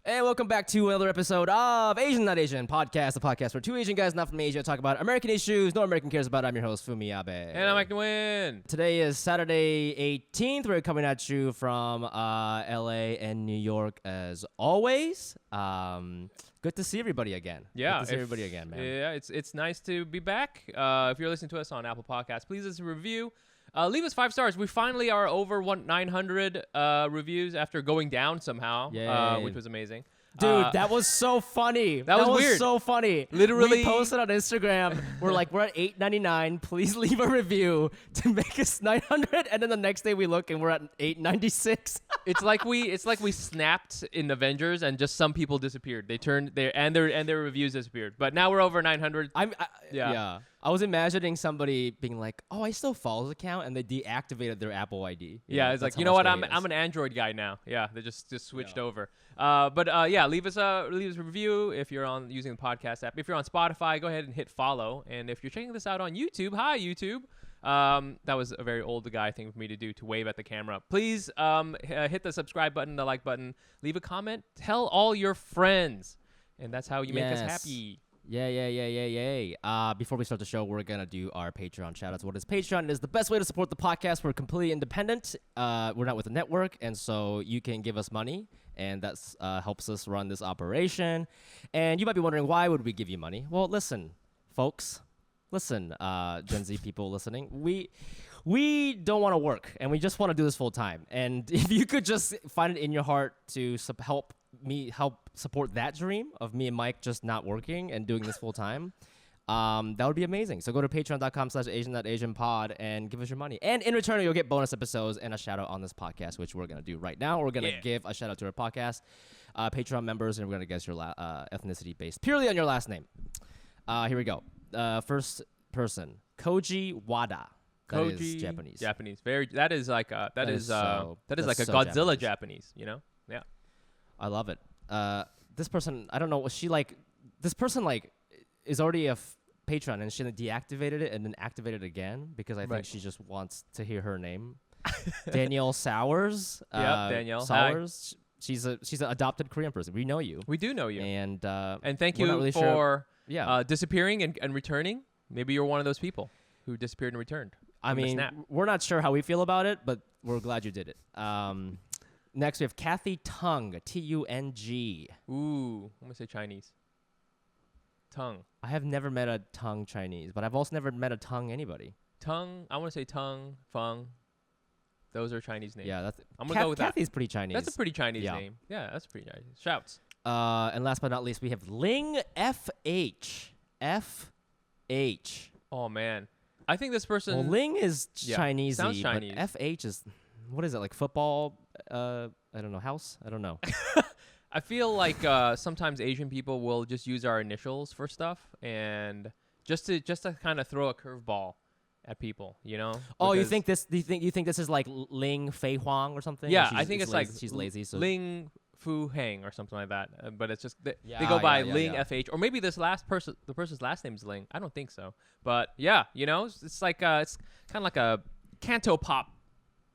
And welcome back to another episode of Asian Not Asian Podcast, the podcast where two Asian guys not from Asia talk about American issues no American cares about. I'm your host, Fumi Abe. And I'm Mike Nguyen. Today is Saturday 18th. We're coming at you from LA and New York as always. Good to see everybody again. Yeah. Good to see everybody again, man. Yeah, it's nice to be back. If you're listening to us on Apple Podcasts, please leave us a review. Leave us 5 stars. We finally are over 900 reviews after going down somehow, which was amazing. Dude, that was so funny. That was weird. So funny. Literally. We posted on Instagram. We're like, we're at $8.99. Please leave a review to make us 900. And then the next day we look and we're at $8.96. It's like we snapped in Avengers and just some people disappeared. They turned their reviews disappeared. But now we're over 900. Yeah. I was imagining somebody being like, "Oh, I still follow this account," and they deactivated their Apple ID. Yeah, it's like, you know what? I'm an Android guy now. Yeah, they just switched over. But leave us a review if you're using the podcast app. If you're on Spotify, go ahead and hit follow. And if you're checking this out on YouTube, hi YouTube. That was a very old guy thing for me to do, to wave at the camera. Please hit the subscribe button, the like button, leave a comment, tell all your friends, and that's how you make us happy. Yeah. Before we start the show, we're going to do our Patreon shoutouts. What is Patreon? It is the best way to support the podcast. We're completely independent. We're not with a network, and so you can give us money, and that helps us run this operation. And you might be wondering, why would we give you money? Well, listen, folks. Listen, Gen Z people listening. We don't want to work, and we just want to do this full time. And if you could just find it in your heart to help support that dream of me and Mike just not working and doing this full time, that would be amazing. So go to patreon.com/asian.asianpod and give us your money. And in return, you'll get bonus episodes and a shout out on this podcast, which we're going to do right now. We're going to give a shout out to our podcast, Patreon members, and we're going to guess your ethnicity based purely on your last name. Here we go. First person, Koji Wada. That is Japanese. That is like a Godzilla Japanese, you know? Yeah. I love it. This person, I don't know, this person is already a patron, and she deactivated it and then activated it again because I think she just wants to hear her name. Danielle Sowers. Danielle Sowers. Hi. She's an adopted Korean person. We know you. We do know you. And thank you for disappearing and returning. Maybe you're one of those people who disappeared and returned. I mean, we're not sure how we feel about it, but we're glad you did it. Next, we have Kathy Tung, T-U-N-G. Ooh, I'm going to say Chinese. Tung. I have never met a Tung Chinese, but I've also never met a Tung anybody. Tung, I want to say Tung, Feng. Those are Chinese names. Yeah, I'm going to go with Kathy's pretty Chinese. That's a pretty Chinese name. Yeah, that's pretty Chinese. Shouts. And last but not least, we have Ling F.H. F.H. Oh, man. I think this person... Well, Ling is Chinese-y, sounds Chinese. But F.H. is... What is it, like football? I don't know. House? I don't know. I feel like sometimes Asian people will just use our initials for stuff, and just to kind of throw a curveball at people, you know? Oh, you think this? You think this is like Ling Fei Huang or something? Yeah, I think it's lazy, like she's lazy. So Ling Fu Hang or something like that. But it's just they go by Ling FH, or maybe the person's last name is Ling. I don't think so. But yeah, you know, it's like it's kind of like a Canto Pop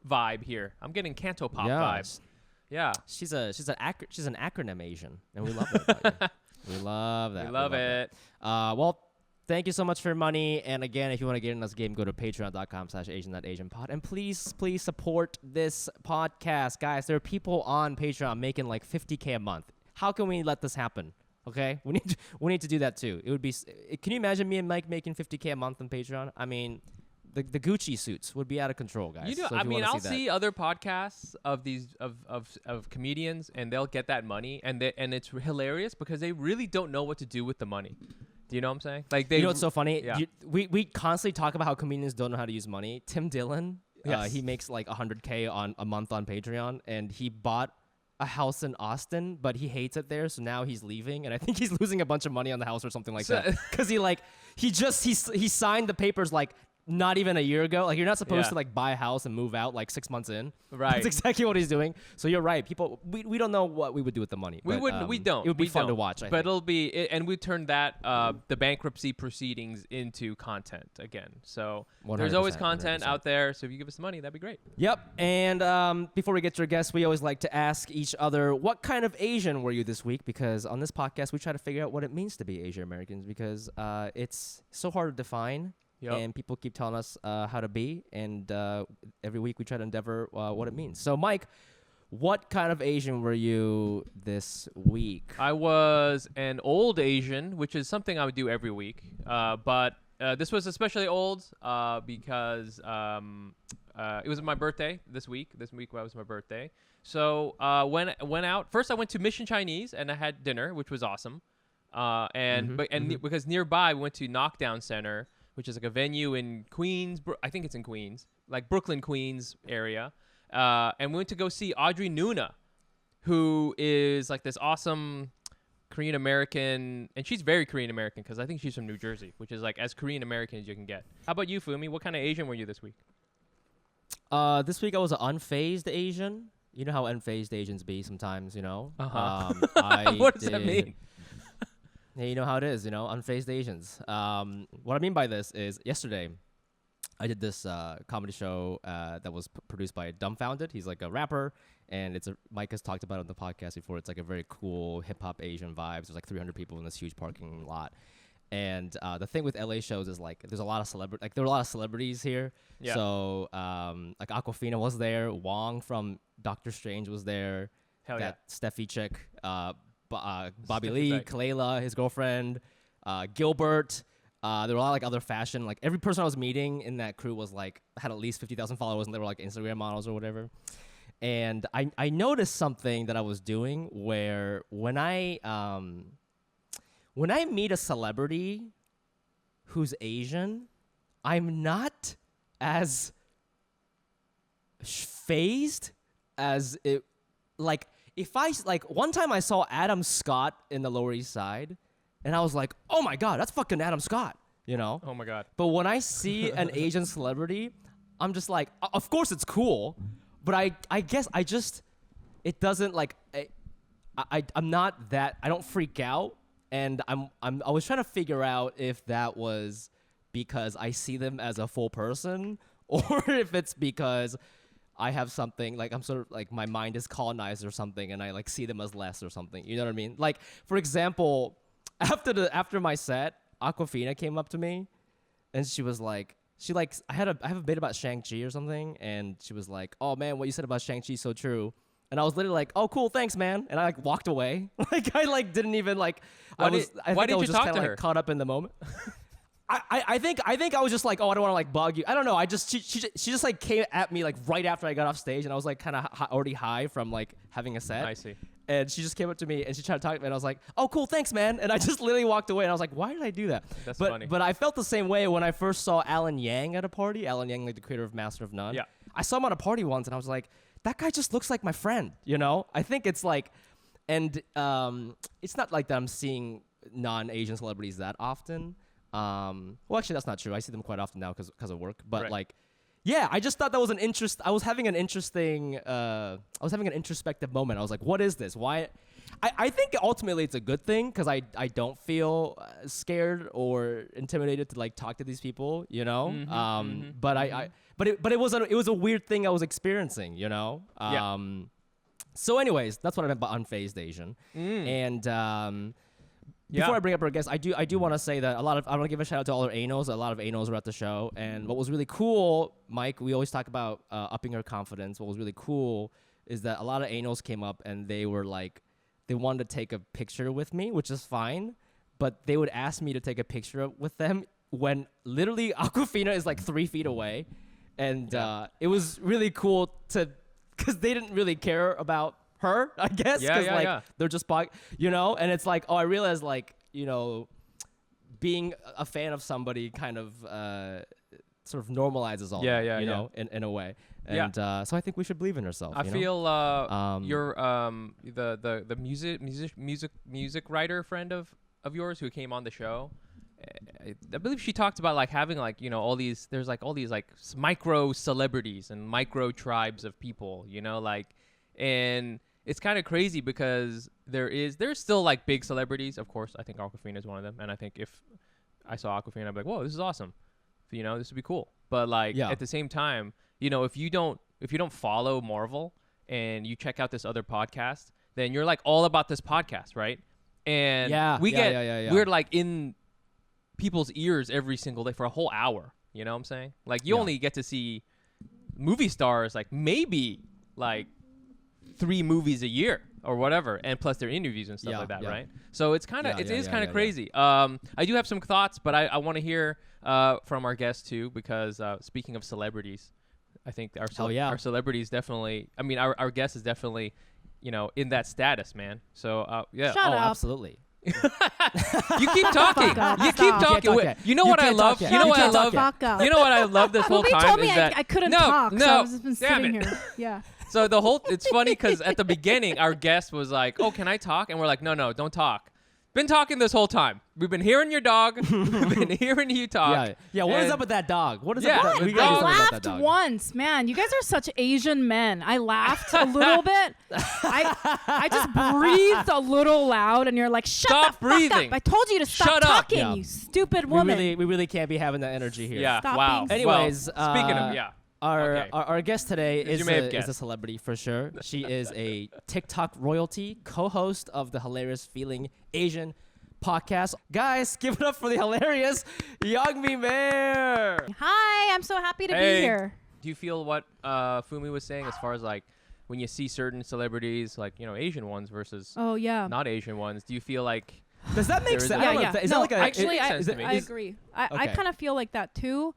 vibe here. I'm getting Canto Pop vibes. Yeah, she's an acronym Asian, and we love that. We love that. We love it. Well, thank you so much for your money. And again, if you want to get in this game, go to patreon.com/asian.asianpod, and please support this podcast, guys. There are people on Patreon making like $50K a month. How can we let this happen? Okay, we need to do that too. It would be. Can you imagine me and Mike making $50K a month on Patreon? I mean, the Gucci suits would be out of control, guys. You know, so I mean, I'll see other podcasts of these of comedians, and they'll get that money, and it's hilarious because they really don't know what to do with the money. Do you know what I'm saying? Like you know what's so funny? Yeah. We constantly talk about how comedians don't know how to use money. Tim Dillon, he makes like $100K on a month on Patreon, and he bought a house in Austin, but he hates it there, so now he's leaving, and I think he's losing a bunch of money on the house or something like that because he signed the papers like not even a year ago. Like, you're not supposed to like buy a house and move out like 6 months in. Right. That's exactly what he's doing. So you're right. People, we don't know what we would do with the money. We but, wouldn't. We don't. It would be fun to don't. watch. I but think. it'll be, and we turn that the bankruptcy proceedings into content again. So there's always content 100%. out there. So if you give us the money, that'd be great. Yep. And before we get to our guests, we always like to ask each other, what kind of Asian were you this week? Because on this podcast, we try to figure out what it means to be Asian Americans, because it's so hard to define. Yep. And people keep telling us how to be, and every week we try to endeavor what it means. So, Mike, what kind of Asian were you this week? I was an old Asian, which is something I would do every week. But this was especially old because it was my birthday this week. This week was my birthday. So went out. First, I went to Mission Chinese, and I had dinner, which was awesome. Because nearby, we went to Knockdown Center, which is like a venue in Queens. I think it's in Queens, like Brooklyn, Queens area. And we went to go see Audrey Nuna, who is like this awesome Korean American, and she's very Korean American because I think she's from New Jersey, which is like as Korean American as you can get. How about you, Fumi? What kind of Asian were you this week? This week I was an unfazed Asian. You know how unfazed Asians be sometimes, you know? What does that mean? Yeah, you know how it is, you know, unfazed Asians. What I mean by this is yesterday I did this comedy show that was produced by Dumbfounded. He's like a rapper, and Mike has talked about it on the podcast before. It's like a very cool hip-hop Asian vibes. There's like 300 people in this huge parking lot. And the thing with LA shows is like there's a lot of there were a lot of celebrities here. Yeah. So like Aquafina was there, Wong from Doctor Strange was there. Hell yeah. That Steffi chick, Bobby Lee, Kalela, his girlfriend, Gilbert. There were a lot of like other fashion. Like every person I was meeting in that crew was like had at least 50,000 followers, and they were like Instagram models or whatever. And I noticed something that I was doing where when I meet a celebrity who's Asian, I'm not as phased as it. Like if I like one time I saw Adam Scott in the Lower East Side, and I was like, oh my God, that's fucking Adam Scott, you know? Oh my God. But when I see an Asian celebrity, I'm just like, of course it's cool, but I guess it doesn't like, I'm not that, I don't freak out. And I was trying to figure out if that was because I see them as a full person, or if it's because I have something like I'm sort of like my mind is colonized or something, and I like see them as less or something. You know what I mean? Like for example, after my set, Aquafina came up to me, and she was like, I have a bit about Shang-Chi or something, and she was like, oh man, what you said about Shang-Chi is so true. And I was literally like, oh cool, thanks man, and I like walked away. Like I like didn't even like. Why did you talk to her? Like, caught up in the moment. I think I was just like, oh, I don't want to like bug you. I don't know. She just like came at me like right after I got off stage, and I was like kind of already high from like having a set. I see. And she just came up to me and she tried to talk to me, and I was like, oh cool, thanks man. And I just literally walked away, and I was like, why did I do that? That's funny. But I felt the same way when I first saw Alan Yang at a party. Alan Yang, like the creator of Master of None. Yeah. I saw him at a party once, and I was like, that guy just looks like my friend. You know? I think it's like, and it's not like that I'm seeing non-Asian celebrities that often. Well, actually, that's not true. I see them quite often now because of work. But right. like, yeah, I just thought that was an interest. I was having an interesting. I was having an introspective moment. I was like, what is this? Why? I think ultimately it's a good thing because I don't feel scared or intimidated to like talk to these people. You know. But it was a weird thing I was experiencing. You know. Yeah. So, anyways, that's what I meant by unfazed Asian. And. Before I bring up our guests, I do want to say that I want to give a shout out to all our ANOs. A lot of ANOs were at the show, and what was really cool, Mike, we always talk about upping our confidence. What was really cool is that a lot of ANOs came up and they were like, they wanted to take a picture with me, which is fine, but they would ask me to take a picture with them when literally Aquafina is like 3 feet away, and it was really cool because they didn't really care about her, I guess, because they're just you know, and it's like, oh, I realize like, you know, being a fan of somebody kind of sort of normalizes all you know, in a way, and so I think we should believe in ourselves. I feel you're the music writer friend of yours who came on the show, I believe she talked about like having like all these micro celebrities and micro tribes of people, and it's kind of crazy because there's still like big celebrities. Of course, I think Awkwafina is one of them, and I think if I saw Awkwafina, I'd be like, whoa, this is awesome. This would be cool. But like at the same time, if you don't follow Marvel and you check out this other podcast, then you're like all about this podcast, right? And we're like in people's ears every single day for a whole hour. You know what I'm saying? Like you only get to see movie stars like maybe like 3 movies a year or whatever, and plus their interviews and stuff like that, right? So it's kind of it is kind of crazy. I do have some thoughts, but I want to hear from our guests too, because speaking of celebrities, I think our celebrities definitely. I mean, our guest is definitely in that status, man. So Shut up. Absolutely. You keep talking. You keep talking. You know what I love? You know what I love? You know what I love this whole time told me is that I couldn't talk, so I've just been damn sitting it. here. Yeah. So it's funny because at the beginning, our guest was like, "Oh, can I talk?" And we're like, "No, don't talk." Been talking this whole time. We've been hearing your dog. We've been hearing you talk. Yeah. What is up with that dog? What is up with that? I We gotta do something about that laughed dog. once, man. You guys are such Asian men. I laughed a little bit. I just breathed a little loud, and you're like, Stop "Shut the fuck breathing. up! I told you to stop Shut up." talking, Yeah. you stupid woman." We really can't be having that energy here. Yeah. Stop Wow. being Anyways, speaking of Our guest today Who's is your Mayab a guest? celebrity for sure. She is a TikTok royalty, co-host of the hilarious Feeling Asian podcast. Guys, give it up for the hilarious YOUNGMI MAYER. Hi, I'm so happy to Hey. be here. Do you feel what Fumi was saying as far as like when you see certain celebrities, like Asian ones versus Oh yeah. not Asian ones? Do you feel like Does that make There is sense? a- I don't know Yeah, if that- yeah. Is No, that like a, actually, makes I sense to me. I agree. I Okay. kind of feel like that too,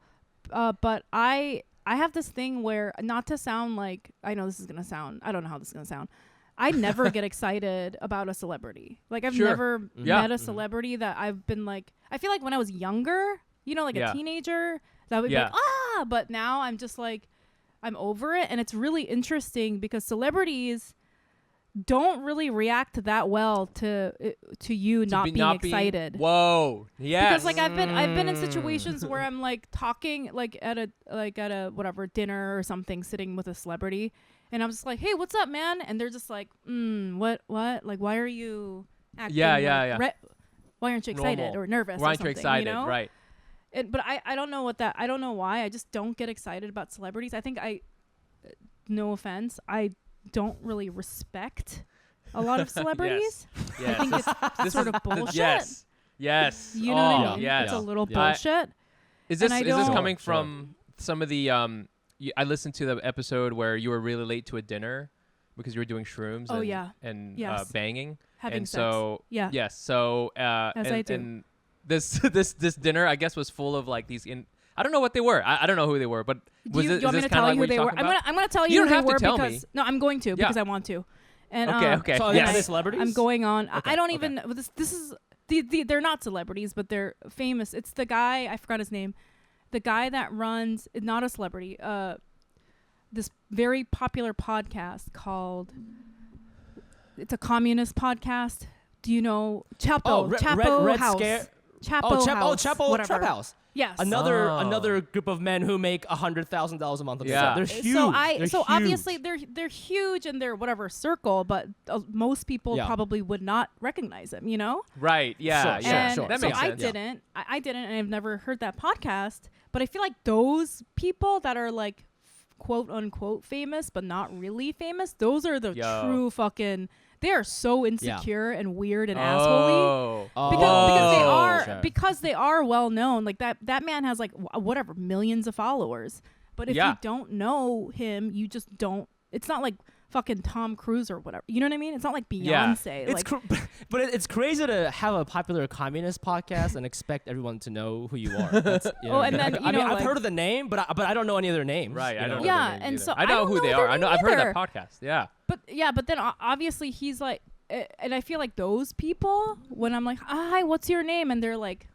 but I have this thing where, not to sound like, I know this is gonna sound, I don't know how this is gonna sound. I never get excited about a celebrity. Like I've Sure. never Yeah. met a celebrity that I've been like. I feel like when I was younger, like Yeah. a teenager, that would be Yeah. like But now I'm just like, I'm over it, and it's really interesting because celebrities don't really react that well to you not being excited. Whoa. Yes. Because like I've been in situations where I'm like talking like at a whatever dinner or something, sitting with a celebrity, and I'm just like, "Hey, what's up, man?" And they're just like, what? Like, why are you acting? Yeah. Why aren't you excited Normal. or nervous? Why or aren't you something, excited? You know? Right. But I don't know I don't know why. I just don't get excited about celebrities. I think no offense, I don't really respect a lot of celebrities. Yes. I think it's sort of bullshit. Yes. You know what I mean? Yes. It's a little Yeah. bullshit. Is this I is this don't- coming Sure. from some of the I listened to the episode where you were really late to a dinner because you were doing shrooms Oh, and, yeah. and Yes. banging. Having and sex. so Yeah. yes, so As and, I do. and this dinner I guess was full of like these I don't know what they were. I don't know who they were, but Do you want me to kinda tell like you who what they you're were? talking about? I'm gonna tell You you don't who have they to were tell because me. no, I'm going to Yeah. because I want to. And Okay. So are Yes. they celebrities? I'm going on. Okay, I don't okay. even. This is they're not celebrities, but they're famous. It's the guy, I forgot his name. The guy that runs, not a celebrity. This very popular podcast called. It's a communist podcast. Do you know Chapo? Oh, Chapo Red House. Scare. Chapo House. Chapo whatever. Trap House. Yes. Another group of men who make $100,000 a month. Yeah. They're huge. So They're huge. obviously they're huge in their whatever circle, but most people Yeah. probably would not recognize them. Right. Yeah. Sure, yeah. And sure. That so makes I sense. didn't. I didn't, and I've never heard that podcast. But I feel like those people that are like quote unquote famous but not really famous, those are the Yo. true fucking. They are so insecure and weird and assholey. Oh. Because they are well known. Like that man has like whatever millions of followers. But if Yeah. you don't know him, you just don't. It's not like fucking Tom Cruise or whatever. You know what I mean? It's not like Yeah. Beyonce. It's like, but it's crazy to have a popular communist podcast and expect everyone to know who you are. That's, you know Oh, what I and mean? then, I mean, I've like- heard of the name, but I don't know any of their names. Right. you I know? don't know. Yeah, their names and either. so I know who they are. their I've heard of name that podcast. Yeah. But then obviously he's like, and I feel like those people, when I'm like, hi, what's your name? And they're like,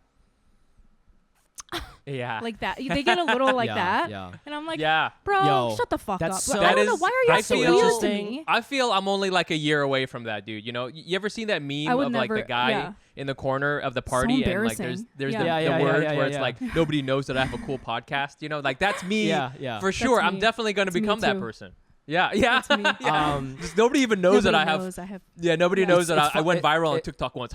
Yeah. like that. They get a little like that. Yeah. And I'm like, yeah. bro, Yo, shut the fuck up. that's But so- I don't That know. is- Why are you I so feel- weird to interesting. me? I feel I'm only like a year away from that, dude. You know, you ever seen that meme I would of like the never- guy yeah. in the corner of the party and like embarrassing. there's Yeah. the, Yeah, the yeah, yeah, words yeah, where yeah. it's like nobody knows that I have a cool podcast. You know, like that's me Yeah. for sure. I'm me. definitely going to That's me become that too. person. Yeah, yeah. That's me. yeah. Um, Just nobody even knows that I have. knows I have. Yeah, nobody Yeah. knows that It's I went fu- viral on it- TikTok once.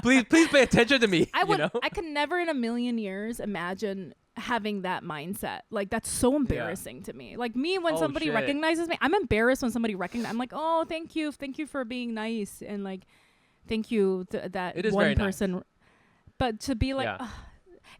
please pay attention to me. I would. You know? I could never in a million years imagine having that mindset. Like that's so embarrassing to me. Like me when Oh, somebody shit. recognizes me, I'm embarrassed when somebody recognizes. I'm like, oh, thank you for being nice, and like, thank you that It is one very nice. person. But to be like, Yeah. ugh.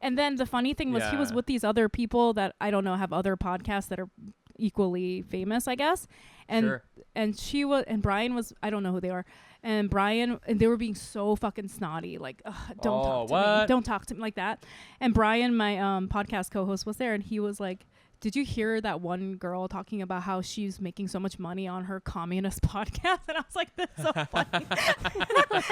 And then the funny thing was he was Yeah. with these other people that I don't know have other podcasts that are equally famous, I guess. And Sure. and she was and Brian was I don't know who they are. And Brian and they were being so fucking snotty, like don't talk to me, what? don't talk to me like that. And Brian, my podcast co-host, was there, and he was like, "Did you hear that one girl talking about how she's making so much money on her communist podcast?" And I was like, "That's so funny."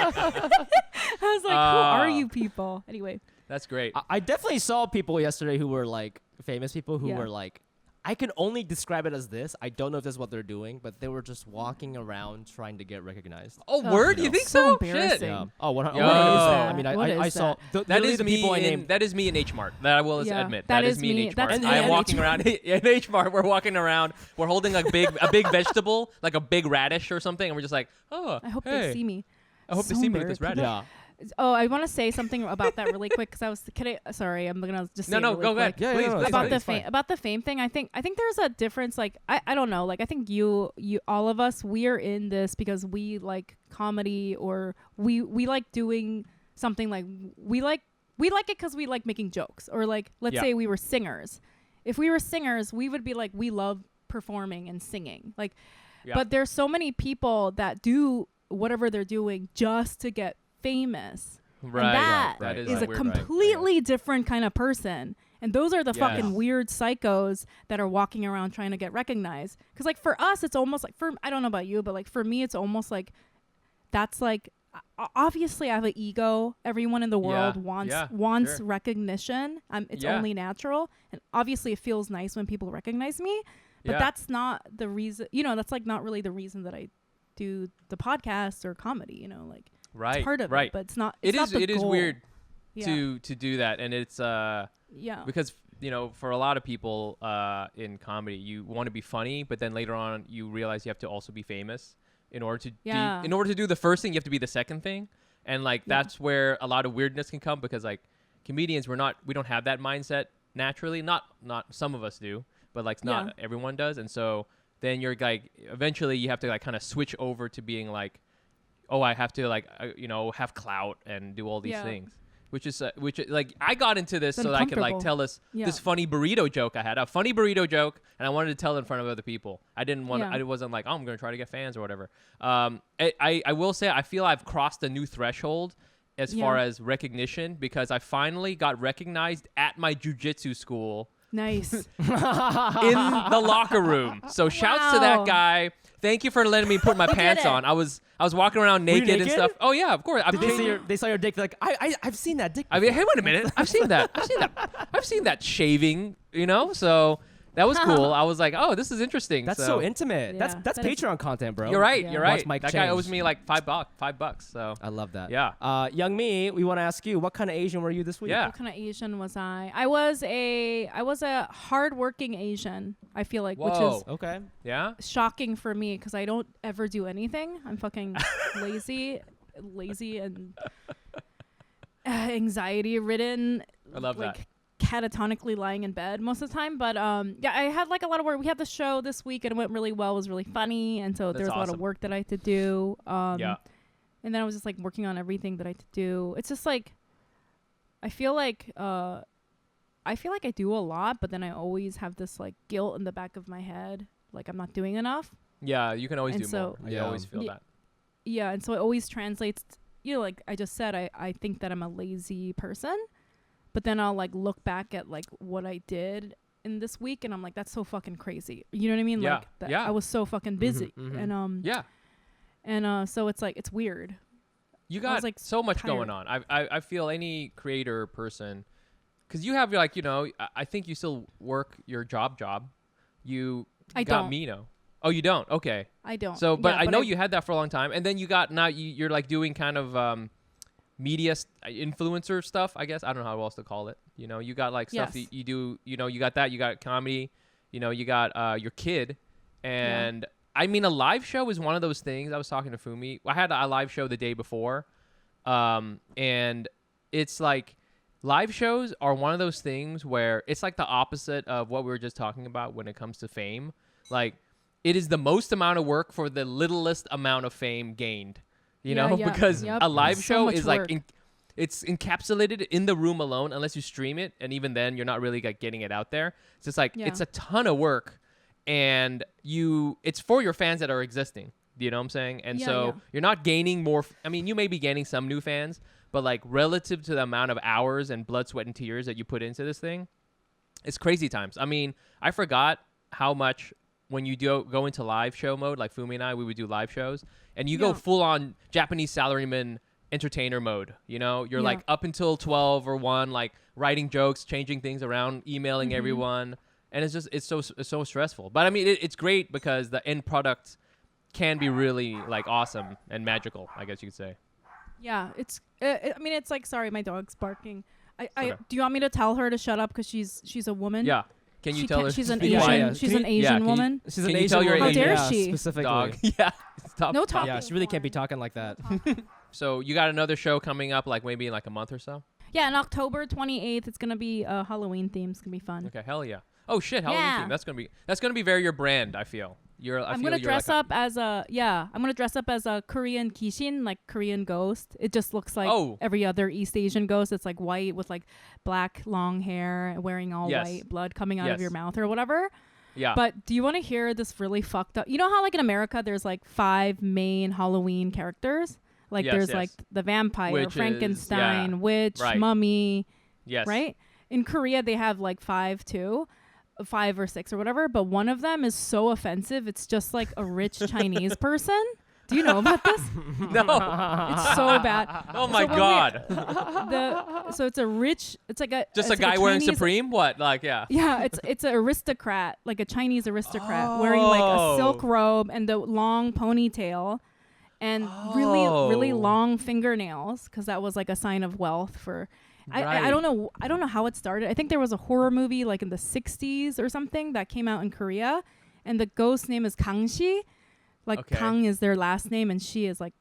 I was like, "Who are you people?" Anyway, That's great. I definitely saw people yesterday who were like famous people who Yeah. were like, I can only describe it as this. I don't know if this is what they're doing, but they were just walking around trying to get recognized. Oh, Ugh, word? You no. think So so? Shit. embarrassing. Yeah. Oh, what, Yo. what is that? I mean, What I is saw that? That is the me. people I In, named. that is me in H Mart. That I will Yeah. admit. That that is is me in me. H Mart. That's me I am in walking H around in H Mart. We're walking around. We're holding like a big vegetable, like a big radish or something, and we're just like, oh, I hope hey. they see me. I hope they So see me with this embarrassing. radish. Yeah. Oh, I want to say something about that really quick because I was sorry, I'm gonna just say No, it really go quick. ahead. Yeah, Please, no, no, please, it's fine, About the it's fine. fame, about the fame thing, I think there's a difference. Like I don't know. Like I think you all of us, we are in this because we like comedy or we like doing something like we like it because we like making jokes or like let's Yeah. say we were singers. If we were singers, we would be like we love performing and singing. Like, Yeah. but there's so many people that do whatever they're doing just to get famous. Right. And that That is is a weird, completely different kind of person. And those are the Yes. fucking weird psychos that are walking around trying to get recognized. Because, like, for us, it's almost like, I don't know about you, but, like, for me, it's almost like that's like, obviously, I have an ego. Everyone in the world wants sure. recognition. It's Yeah. only natural. And obviously, it feels nice when people recognize me. But Yeah. that's not the reason, that's, like, not really the reason that I do the podcast or comedy, like. Right. It's part of right. it, but it's not. It It's not is. the It is goal. weird Yeah. to do that, and it's Yeah. because for a lot of people in comedy, you want to be funny, but then later on you realize you have to also be famous in order to Yeah. in order to do the first thing. You have to be the second thing, and like Yeah. that's where a lot of weirdness can come because like comedians we don't have that mindset naturally. Not some of us do, but like not Yeah. everyone does, and so then you're like eventually you have to like kind of switch over to being like, oh, I have to like have clout and do all these Yeah. things, which like I got into this It's so that I could like uncomfortable. tell this Yeah. funny burrito joke I had, a funny burrito joke, and I wanted to tell it in front of other people. I didn't want Yeah. I wasn't like, oh, I'm gonna try to get fans or whatever. I will say I feel I've crossed a new threshold as far Yeah. as recognition because I finally got recognized at my jujitsu school Nice. in the locker room. So shouts to Wow. that guy. Thank you for letting me put my pants it. on. I was walking around Were you naked and naked? stuff. Oh yeah, of course. Did they saw your dick? Like I've seen that dick. I mean, hey, wait a minute. I've seen that. I've seen that shaving. So that was cool. I was like, oh, this is interesting. That's so intimate. Yeah, That's that is- Patreon content, bro. You're right. Yeah. You're Watch right. Mike That guy change. owes me like $5. So I love that. Yeah. YOUNGMI, we want to ask you, what kind of Asian were you this week? Yeah. What kind of Asian was I? I was a hardworking Asian. I feel like, which Whoa. is Okay. yeah. shocking for me because I don't ever do anything. I'm fucking lazy and anxiety ridden. I love that. like catatonically lying in bed most of the time. But yeah, I had like a lot of work. We had the show this week and it went really well. It was really funny, and so That's there was a lot awesome. of work that I had to do. Yeah. And then I was just like working on everything that I had to do. It's just like I feel like I do a lot, but then I always have this like guilt in the back of my head, like I'm not doing enough. Yeah. You can always And do so- more. I Yeah. always feel Yeah. that. Yeah, and so it always translates, like I just said, I think that I'm a lazy person, but then I'll like look back at like what I did in this week and I'm like, that's so fucking crazy. You know what I mean? Yeah, Like that yeah. I was so fucking busy. mhm. Yeah. And so it's like, it's weird. You I got was, like, so much tired. going on. I feel any creator person because you have like, I think you still work your job. You I got don't. Mino. Oh, you don't? Okay. I don't. So, but Yeah, I know you had that for a long time, and then now you're like doing kind of media influencer stuff, I guess. I don't know how else to call it. You got like stuff Yes. that you do. You got that. You got comedy. You got your kid, and I mean, a live show is one of those things. I was talking to Fumi. I had a live show the day before, and it's like live shows are one of those things where it's like the opposite of what we were just talking about when it comes to fame. Like, it is the most amount of work for the littlest amount of fame gained, because a live show is like, it's encapsulated in the room alone, unless you stream it. And even then you're not really like getting it out there. It's just like, it's a ton of work, and it's for your fans that are existing. You know what I'm saying? And you're not gaining more. I mean, you may be gaining some new fans, but like relative to the amount of hours and blood, sweat, and tears that you put into this thing, it's crazy times. I mean, I forgot how much when you go into live show mode, like Fumi and I, we would do live shows, and you go full on Japanese salaryman entertainer mode. You're like up until 12 or 1, like writing jokes, changing things around, emailing everyone, and it's so stressful. But I mean, it's great because the end product can be really like awesome and magical, I guess you could say. Yeah, I mean, it's like, sorry, my dog's barking. Okay. Do you want me to tell her to shut up because she's a woman? Yeah. Can you tell her? She's an Speak Asian. quiet? She's an Asian woman. She's Can an you Asian tell your woman. How dare Yeah, she? specifically. Dog. Yeah. Stop. No talking. Yeah, she really can't be talking like that. So you got another show coming up, like maybe in like a month or so? Yeah, on October 28th, it's gonna be a Halloween theme. It's gonna be fun. Okay, hell yeah. Oh shit, Halloween theme. That's gonna be very your brand, I feel. I'm gonna dress up as a Korean kishin, like Korean ghost. It just looks like every other East Asian ghost. It's like white with like black long hair, wearing all white, blood coming out of your mouth or whatever. Yeah. But do you want to hear this really fucked up? You know how like in America there's like 5 main Halloween characters? Like there's like the vampire, Witches, Frankenstein, witch, mummy. Yes. Right? In Korea they have like 5 too. 5 or 6 or whatever, but one of them is so offensive. It's just like a rich Chinese person. Do you know about this? No. It's so bad. Oh my god. So it's a rich. It's like a just a guy wearing Supreme. What? Like Yeah, it's an aristocrat, like a Chinese aristocrat, wearing like a silk robe and the long ponytail, and really long fingernails, because that was like a sign of wealth for. I don't know how it started. I think there was a horror movie like in the 60s or something that came out in Korea, and the ghost name is Kang-shi. Like Kang is their last name, and she is like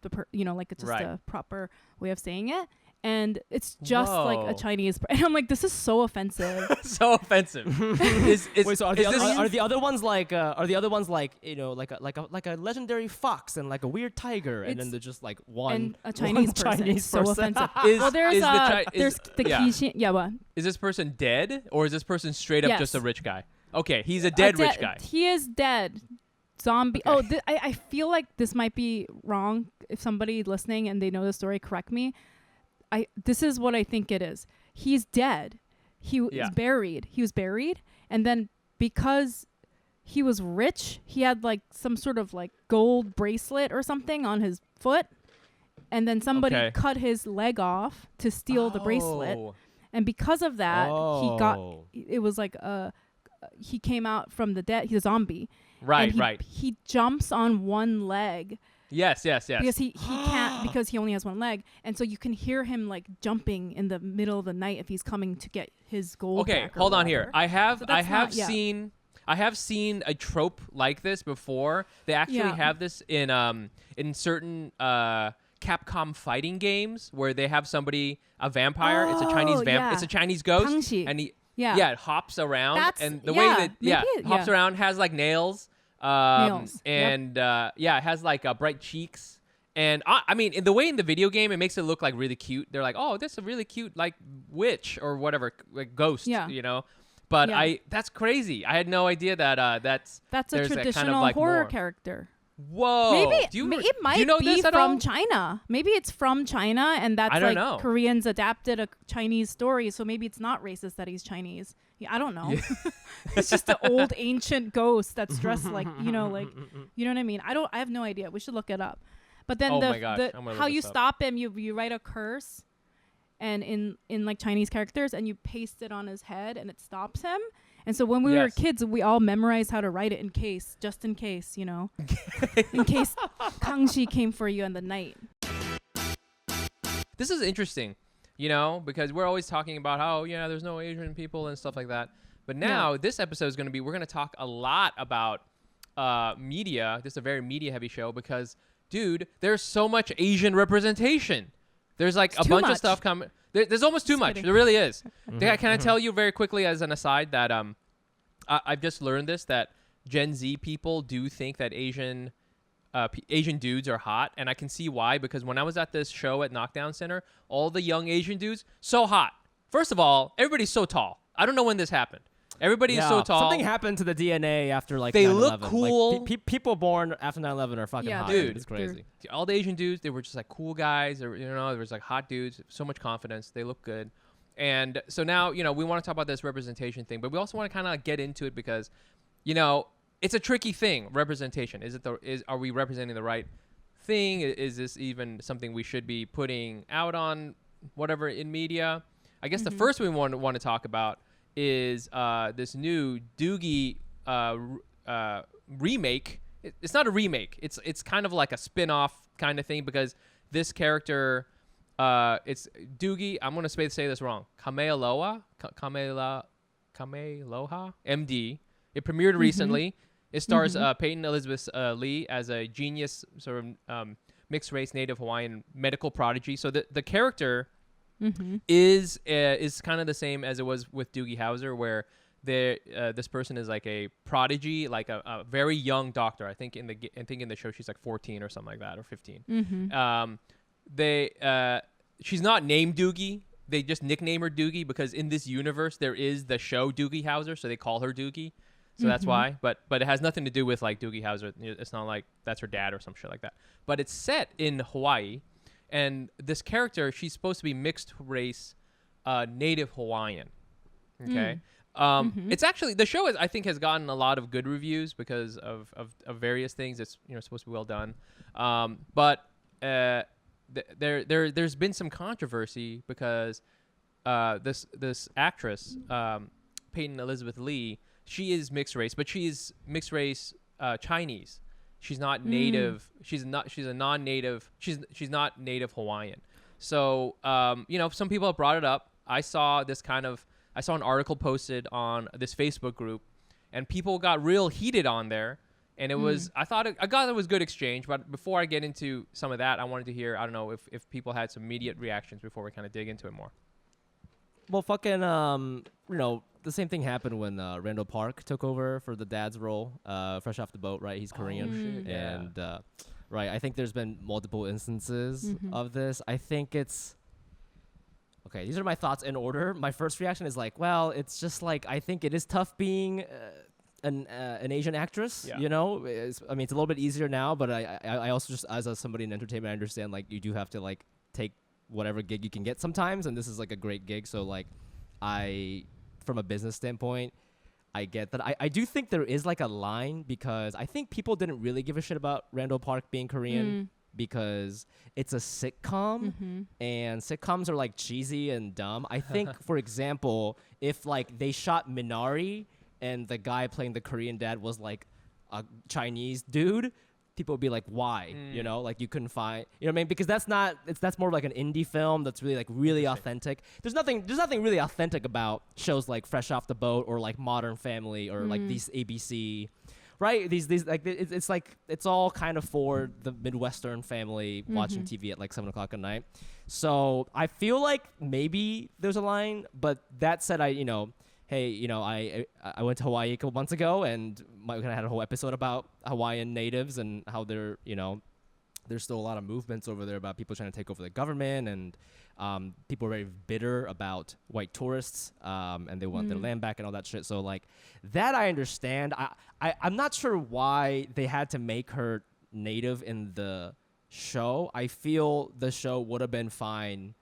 like it's just a proper way of saying it. And it's just like a Chinese. And I'm like, this is so offensive. So offensive. Wait, so are the other ones like like a legendary fox and like a weird tiger, and then they're just like one and a Chinese person. Chinese So person. offensive. There's the Kishin. Yeah, what? Is this person dead, or is this person straight up just a rich guy? Okay, he's a dead rich guy. He is dead. Zombie. Okay. I feel like this might be wrong. If somebody listening and they know the story, correct me. This is what I think it is. He's dead. He was buried. He was buried, and then because he was rich, he had like some sort of like gold bracelet or something on his foot, and then somebody cut his leg off to steal the bracelet, and because of that, it was like he came out from the dead. He's a zombie. Right. He jumps on one leg. Yes. Because he can't, because he only has one leg, and so you can hear him like jumping in the middle of the night if he's coming to get his gold. Okay, hold on here. I have seen a trope like this before. They actually have this in certain Capcom fighting games where they have somebody, a vampire. It's a Chinese it's a Chinese ghost, Kang-shi. and he it hops around, and the way that hops around has like nails. And it has like bright cheeks, and I mean, in the video game, it makes it look like really cute. They're like, oh, this is a really cute like witch or whatever, like ghost, But that's crazy. I had no idea that that's a traditional kind of like horror more character. Whoa! Maybe it might be from all? China. Maybe it's from China, and that's I don't like know. Koreans adapted a Chinese story, so maybe it's not racist that he's Chinese. I don't know. It's just an old ancient ghost that's dressed like you know what I mean. I have no idea. We should look it up. But then how you stop him, you write a curse, and in like Chinese characters, and you paste it on his head and it stops him. And so when we were kids, we all memorized how to write it just in case, you know, in case Kangxi came for you in the night. This is interesting, you know, because we're always talking about how, there's no Asian people and stuff like that. But now this episode is going to we're going to talk a lot about media. This is a very media heavy show because, dude, there's so much Asian representation. There's like a bunch of stuff coming. There's almost too much. There really is. Can I tell you very quickly as an aside that I've just learned this, that Gen Z people do think that Asian dudes are hot, and I can see why, because when I was at this show at Knockdown Center, all the young Asian dudes, so hot. First of all, everybody's so tall. I don't know when this happened. Everybody is so tall. Something happened to the DNA after like they 9/11. look cool. Like, people born after 9/11 are fucking hot. Dude, it's crazy. All the Asian dudes, they were just like cool guys. Or, there was like hot dudes, so much confidence. They look good. And so now, we want to talk about this representation thing, but we also want to kind of get into it because, it's a tricky thing. Representation. Are we representing the right thing? Is this even something we should be putting out on whatever in media? I guess the first we want to talk about is this new Doogie remake. It's not a remake. It's kind of like a spin-off kind of thing because this character, it's Doogie. I'm gonna say this wrong. Kamealoha, MD. It premiered recently. It stars Peyton Elizabeth Lee as a genius sort of mixed race Native Hawaiian medical prodigy. So the character is kind of the same as it was with Doogie Howser, where this person is like a prodigy, like a very young doctor. I think in the show she's like 14 or something like that, or 15. She's not named Doogie. They just nickname her Doogie because in this universe there is the show Doogie Howser, so they call her Doogie. So that's why. But it has nothing to do with like Doogie Howser. It's not like that's her dad or some shit like that. But it's set in Hawaii. And this character, she's supposed to be mixed race, Native Hawaiian. Okay, it's actually the show I think has gotten a lot of good reviews because of various things. It's supposed to be well done, but there's been some controversy because this actress Peyton Elizabeth Lee, she is mixed race, but she's mixed race Chinese. She's not native. She's a non-native. She's not native Hawaiian. So, some people have brought it up. I saw an article posted on this Facebook group, and people got real heated on there. And it was, I thought it was good exchange. But before I get into some of that, I wanted to hear, I don't know if people had some immediate reactions before we kind of dig into it more. Well, fucking, the same thing happened when Randall Park took over for the dad's role, fresh off the boat, right? He's Korean. And, right, I think there's been multiple instances of this. I think it's... Okay, these are my thoughts in order. My first reaction is like, well, it's just like, I think it is tough being an Asian actress, it's a little bit easier now, but I also just, as somebody in entertainment, I understand, like, you do have to, like, take whatever gig you can get sometimes, and this is, like, a great gig, so, like, from a business standpoint, I get that. I do think there is, like, a line, because I think people didn't really give a shit about Randall Park being Korean, because it's a sitcom, and sitcoms are, like, cheesy and dumb. I think, for example, if, like, they shot Minari, and the guy playing the Korean dad was, like, a Chinese dude, people would be like, why? Like, you couldn't find, because that's more like an indie film that's really, like, really authentic. There's nothing really authentic about shows like Fresh Off the Boat or, like, Modern Family or, like, these ABC, right? These like, it's like, it's all kind of for the Midwestern family watching TV at, like, 7 o'clock at night. So I feel like maybe there's a line, but that said, hey, I went to Hawaii a couple months ago, and we kind of had a whole episode about Hawaiian natives and how they're, there's still a lot of movements over there about people trying to take over the government, and people are very bitter about white tourists, and they want their land back and all that shit. So, like, that I understand. I'm not sure why they had to make her native in the show. I feel the show would have been fine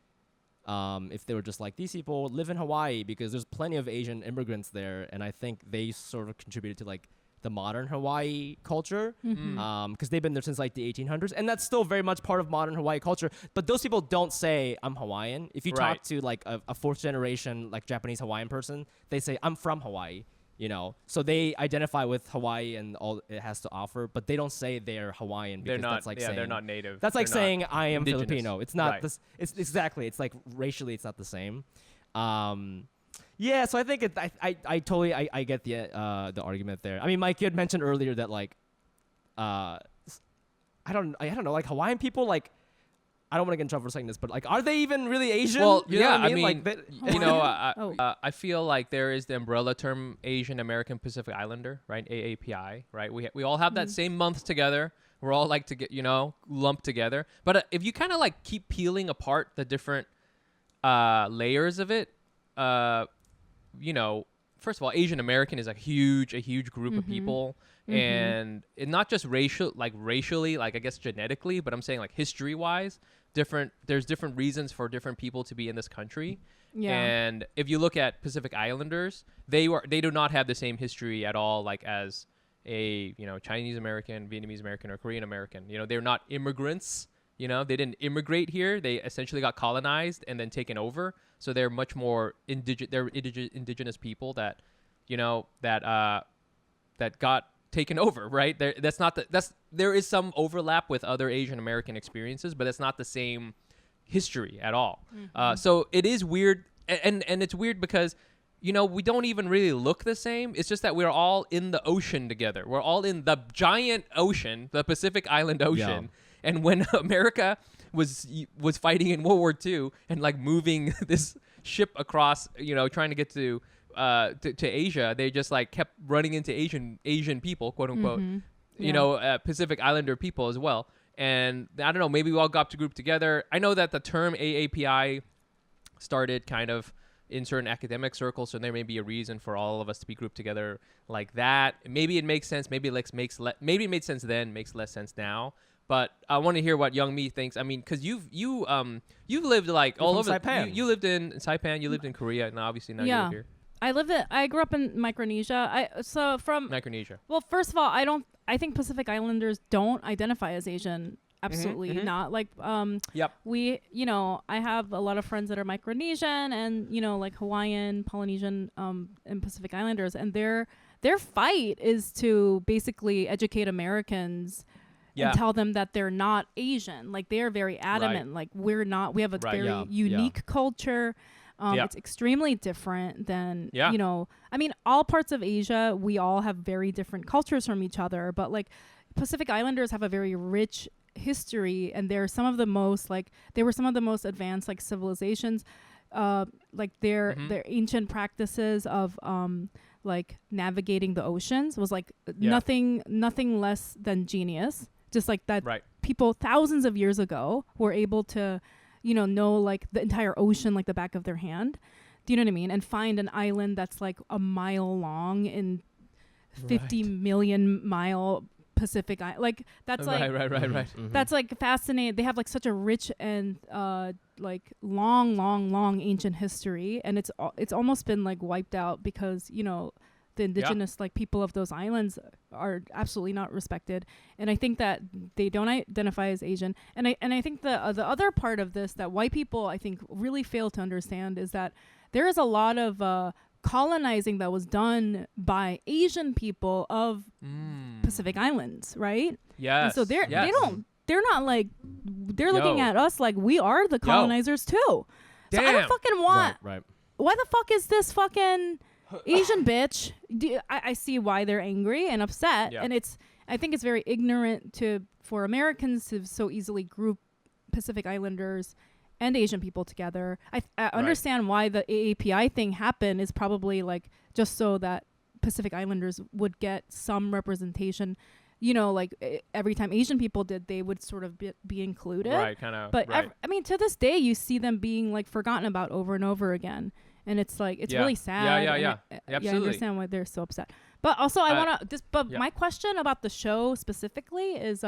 if they were just like, these people live in Hawaii, because there's plenty of Asian immigrants there, and I think they sort of contributed to, like, the modern Hawaii culture, Mm-hmm. because they've been there since like the 1800s, and that's still very much part of modern Hawaii culture. But those people don't say I'm Hawaiian. If you Right. talk to like a fourth generation like Japanese Hawaiian person, they say I'm from Hawaii. You know, so they identify with Hawaii and all it has to offer, but they don't say they're Hawaiian because They're not. that's like yeah, saying they're not native. that's like They're not saying I am indigenous. Filipino. It's not Right. this. It's exactly. It's like racially, it's not the same. Yeah. So I think I totally I get the argument there. I mean, Mike, you had mentioned earlier that like, I don't know, like Hawaiian people, like I don't want to get in trouble for saying this, but like, are they even really Asian? Well, You know yeah, what I mean, like, you know, Oh. I feel like there is the umbrella term Asian American Pacific Islander, right? AAPI, right? We all have that same month together. We're all like to get, you know, lumped together. But if you kind of like keep peeling apart the different layers of it, you know, first of all, Asian American is a huge group of people, and not just racially, like I guess genetically, but I'm saying like history wise, there's different reasons for different people to be in this country. Yeah. And if you look at Pacific Islanders, they do not have the same history at all, like as a, you know, Chinese American, Vietnamese American, or Korean American. You know, they're not immigrants. You know, they didn't immigrate here. They essentially got colonized and then taken over. So they're much more indigenous people that, you know, that got taken over, right? There is some overlap with other Asian American experiences, but it's not the same history at all. So it is weird, and it's weird because, you know, we don't even really look the same. It's just that we're all in the ocean together. We're all in the giant ocean, the Pacific Island Ocean. Yeah. And when America was fighting in World War II and like moving this ship across, you know, trying to get to Asia, they just like kept running into Asian people, quote unquote, you know, Pacific Islander people as well. And I don't know, maybe we all got to group together. I know that the term AAPI started kind of in certain academic circles, so there may be a reason for all of us to be grouped together like that. Maybe it makes sense. Maybe maybe it made sense then, makes less sense now. But I want to hear what YOUNGMI thinks. I mean, because you've lived like all over. Saipan. You lived in Saipan. You lived in Korea, and obviously now you live here. I grew up in Micronesia. Micronesia. Well, first of all, I think Pacific Islanders don't identify as Asian. Absolutely not. Like, Yep. we, you know, I have a lot of friends that are Micronesian and, you know, like Hawaiian, Polynesian, and Pacific Islanders, and their fight is to basically educate Americans and tell them that they're not Asian. Like, they're very adamant. Like, we're not. We have a very unique culture. It's extremely different than, you know, I mean, all parts of Asia, we all have very different cultures from each other. But, like, Pacific Islanders have a very rich history, and they're some of the most, like, they were some of the most advanced, like, civilizations. Like, their ancient practices of, like, navigating the oceans was, like, nothing less than genius. Just like that, people thousands of years ago were able to, you know like the entire ocean like the back of their hand. Do you know what I mean? And find an island that's like a mile long in 50 million mile Pacific Island. Like that's like that's like fascinating. They have like such a rich and like long ancient history, and it's almost been like wiped out because, you know, the indigenous like people of those islands are absolutely not respected, and I think that they don't identify as Asian. And I think the other part of this that white people I think really fail to understand is that there is a lot of colonizing that was done by Asian people of Pacific Islands, right? Yes. And so they're not like they're looking at us like we are the colonizers too. Damn. So I don't fucking want. Right. Why the fuck is this fucking Asian bitch? I see why they're angry and upset, and I think it's very ignorant for Americans to so easily group Pacific Islanders and Asian people together. I understand why the AAPI thing happened is probably like just so that Pacific Islanders would get some representation. You know, like every time Asian people did, they would sort of be included. Right, kind of. But I mean, to this day, you see them being like forgotten about over and over again. And it's like, it's really sad. Yeah. Absolutely. I understand why they're so upset. But also I want to, my question about the show specifically is,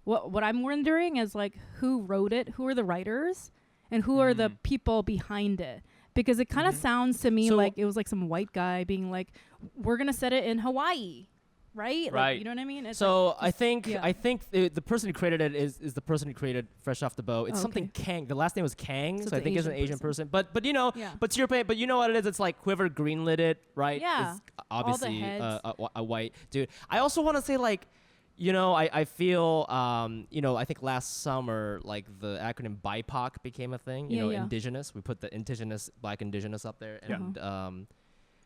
what I'm wondering is like, who wrote it? Who are the writers? And who are the people behind it? Because it kind of sounds to me like it was like some white guy being like, we're going to set it in Hawaii. right? Right. Like, you know what I mean? It's So like, I think yeah. I think the person who created it is the person who created Fresh Off the Boat. It's Oh, something okay. Kang. The last name was Kang, So so I it's think an it's an Asian Asian person. person. But you know, Yeah. but to your point, but you know what it is? It's like whoever greenlit it, right? Yeah. Is obviously heads. a white dude. I also want to say like. You know, I feel, you know, I think last summer, like, the acronym BIPOC became a thing. You Yeah, know, yeah. indigenous. We put the indigenous, black indigenous up there. Yeah. And,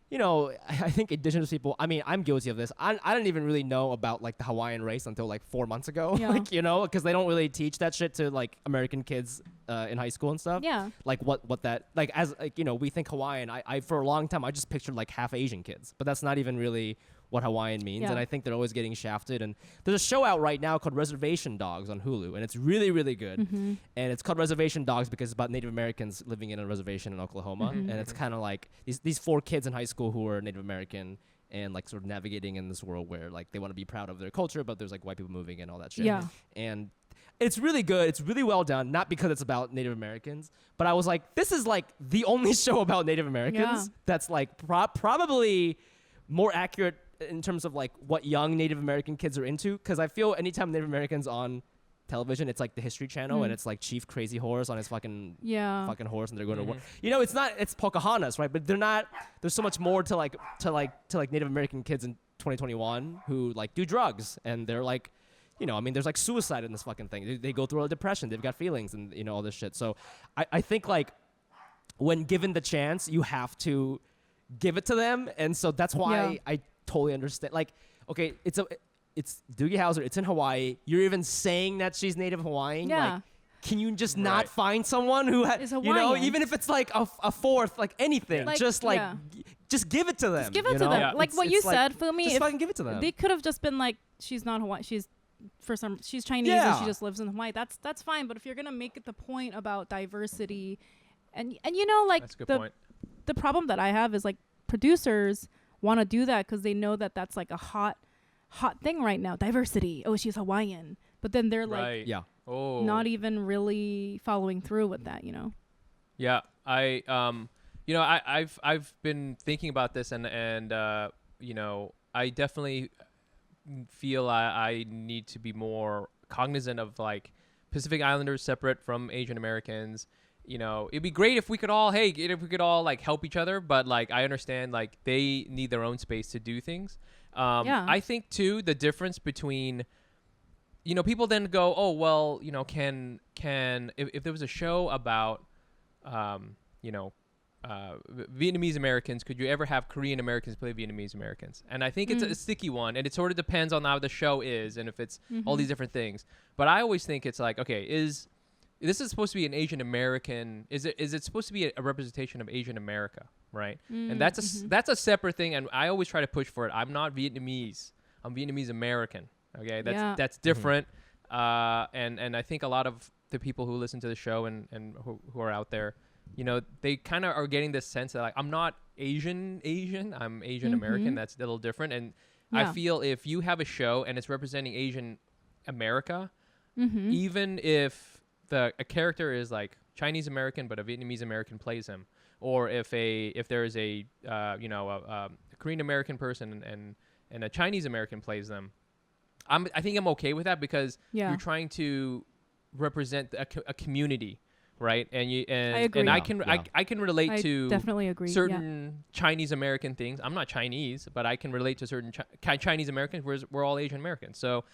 you know, I think indigenous people, I mean, I'm guilty of this. I didn't even really know about, like, the Hawaiian race until, like, 4 months ago. Yeah. Like, you know, because they don't really teach that shit to, like, American kids in high school and stuff. Yeah. Like, what that, like, as, like, you know, we think Hawaiian. I for a long time, I just pictured, like, half Asian kids. But that's not even really what Hawaiian means, Yeah. and I think they're always getting shafted. And there's a show out right now called Reservation Dogs on Hulu, and it's really, really good. Mm-hmm. And it's called Reservation Dogs because it's about Native Americans living in a reservation in Oklahoma, Mhm. and it's kind of like these 4 kids in high school who are Native American and like sort of navigating in this world where like they want to be proud of their culture, but there's like white people moving and all that shit. Yeah. And it's really good. It's really well done. Not because it's about Native Americans, but I was like, this is like the only show about Native Americans Yeah. that's like probably more accurate in terms of like what young Native American kids are into. Because I feel anytime Native Americans on television, it's like the History Channel, and it's like Chief Crazy Horse on his fucking horse, and they're going to war. You know, it's Pocahontas, right? But they're not. There's so much more to Native American kids in 2021 who like do drugs, and they're like, you know, I mean, there's like suicide in this fucking thing. They go through a depression. They've got feelings, and you know all this shit. So I think like when given the chance, you have to give it to them, and so that's why I totally understand. Like, okay, it's Doogie Howser. It's in Hawaii. You're even saying that she's Native Hawaiian. Yeah. Like, can you just Right. not find someone who Is you know, Hawaiian. even if it's like a fourth, like anything, Like, just like yeah. just give it to them. Just give you it to know? them. Yeah. Like It's- what you it's like, said, Fumi. just If fucking give it to them. they could have just been like, she's not Hawaii. She's Chinese Yeah. and she just lives in Hawaii. That's fine. But if you're gonna make it the point about diversity, and you know, like That's a good point. the problem that I have is like producers want to do that because they know that that's like a hot thing right now. Diversity. Oh, she's Hawaiian. But then they're like Right. Yeah. Oh. not even really following through with that. You know. Yeah, you know, I've been thinking about this, and you know, I definitely feel I need to be more cognizant of like Pacific Islanders separate from Asian Americans. You know, it'd be great if we could all like help each other, but like I understand like they need their own space to do things. Yeah. I think too the difference between, you know, people then go, oh well, you know, can if there was a show about you know, Vietnamese Americans, could you ever have Korean Americans play Vietnamese Americans? And I think it's a sticky one, and it sort of depends on how the show is and if it's all these different things. But I always think it's like, okay, this is supposed to be an Asian American? Is it supposed to be a representation of Asian America, right? And that's a separate thing, and I always try to push for it. I'm not Vietnamese. I'm Vietnamese American. Okay, that's different. And I think a lot of the people who listen to the show and who are out there, you know, they kind of are getting this sense that like I'm not Asian. I'm Asian American. That's a little different. And I feel if you have a show and it's representing Asian America, even if a character is like Chinese American but a Vietnamese American plays him, or if there is a Korean American person and a Chinese American plays them, I think I'm okay with that because you're trying to represent a community, right? And I agree. and I can relate I to definitely agree. certain Chinese American things. I'm not Chinese, but I can relate to certain Chinese Americans, whereas we're all Asian Americans. So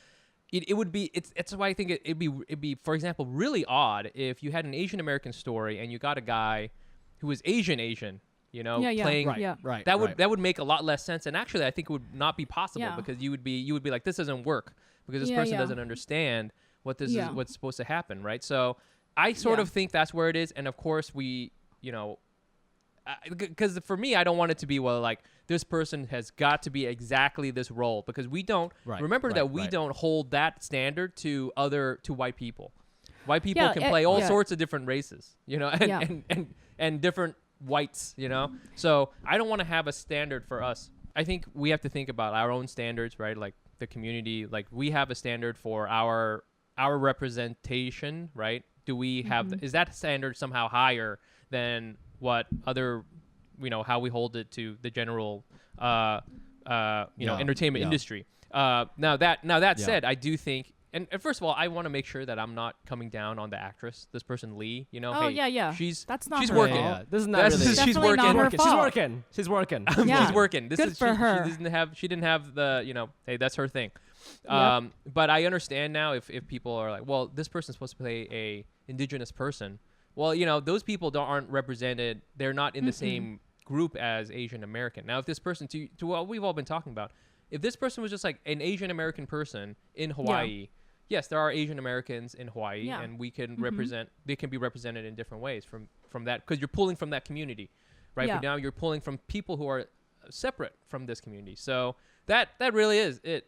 it would be it's why I think it'd be for example really odd if you had an Asian American story and you got a guy who was Asian, you know, playing Right. that would make a lot less sense. And actually I think it would not be possible Yeah. because you would be like, this doesn't work because this person doesn't understand what this is, what's supposed to happen, right? So I sort of think that's where it is. And of course we, you know, because for me, I don't want it to be, well, like this person has got to be exactly this role, because we don't remember that we don't hold that standard to white people. White people can play all sorts of different races, you know, and different whites, you know. So I don't want to have a standard for us. I think we have to think about our own standards, right? Like the community, like we have a standard for our representation, right? Do we have is that standard somehow higher than what other, you know, how we hold it to the general entertainment industry? Now that said, I do think. And first of all, I want to make sure that I'm not coming down on the actress, this person Lee. You know, Oh, hey, yeah. she's That's not she's her working. fault. Yeah, this is not That's- really. she's Definitely working. not her She's fault. working. She's working. Yeah. She's working. This Good is for she, her. She didn't have the hey, that's her thing. Yep. But I understand now if people are like, well, this person's supposed to play a indigenous person. Well, those people aren't represented. They're not in the same group as Asian American. Now, if this person to what we've all been talking about, if this person was just like an Asian American person in Hawaii. Yes, there are Asian Americans in Hawaii, and we can represent. They can be represented in different ways from that because you're pulling from that community, right? Yeah. But now you're pulling from people who are separate from this community. So that really is it.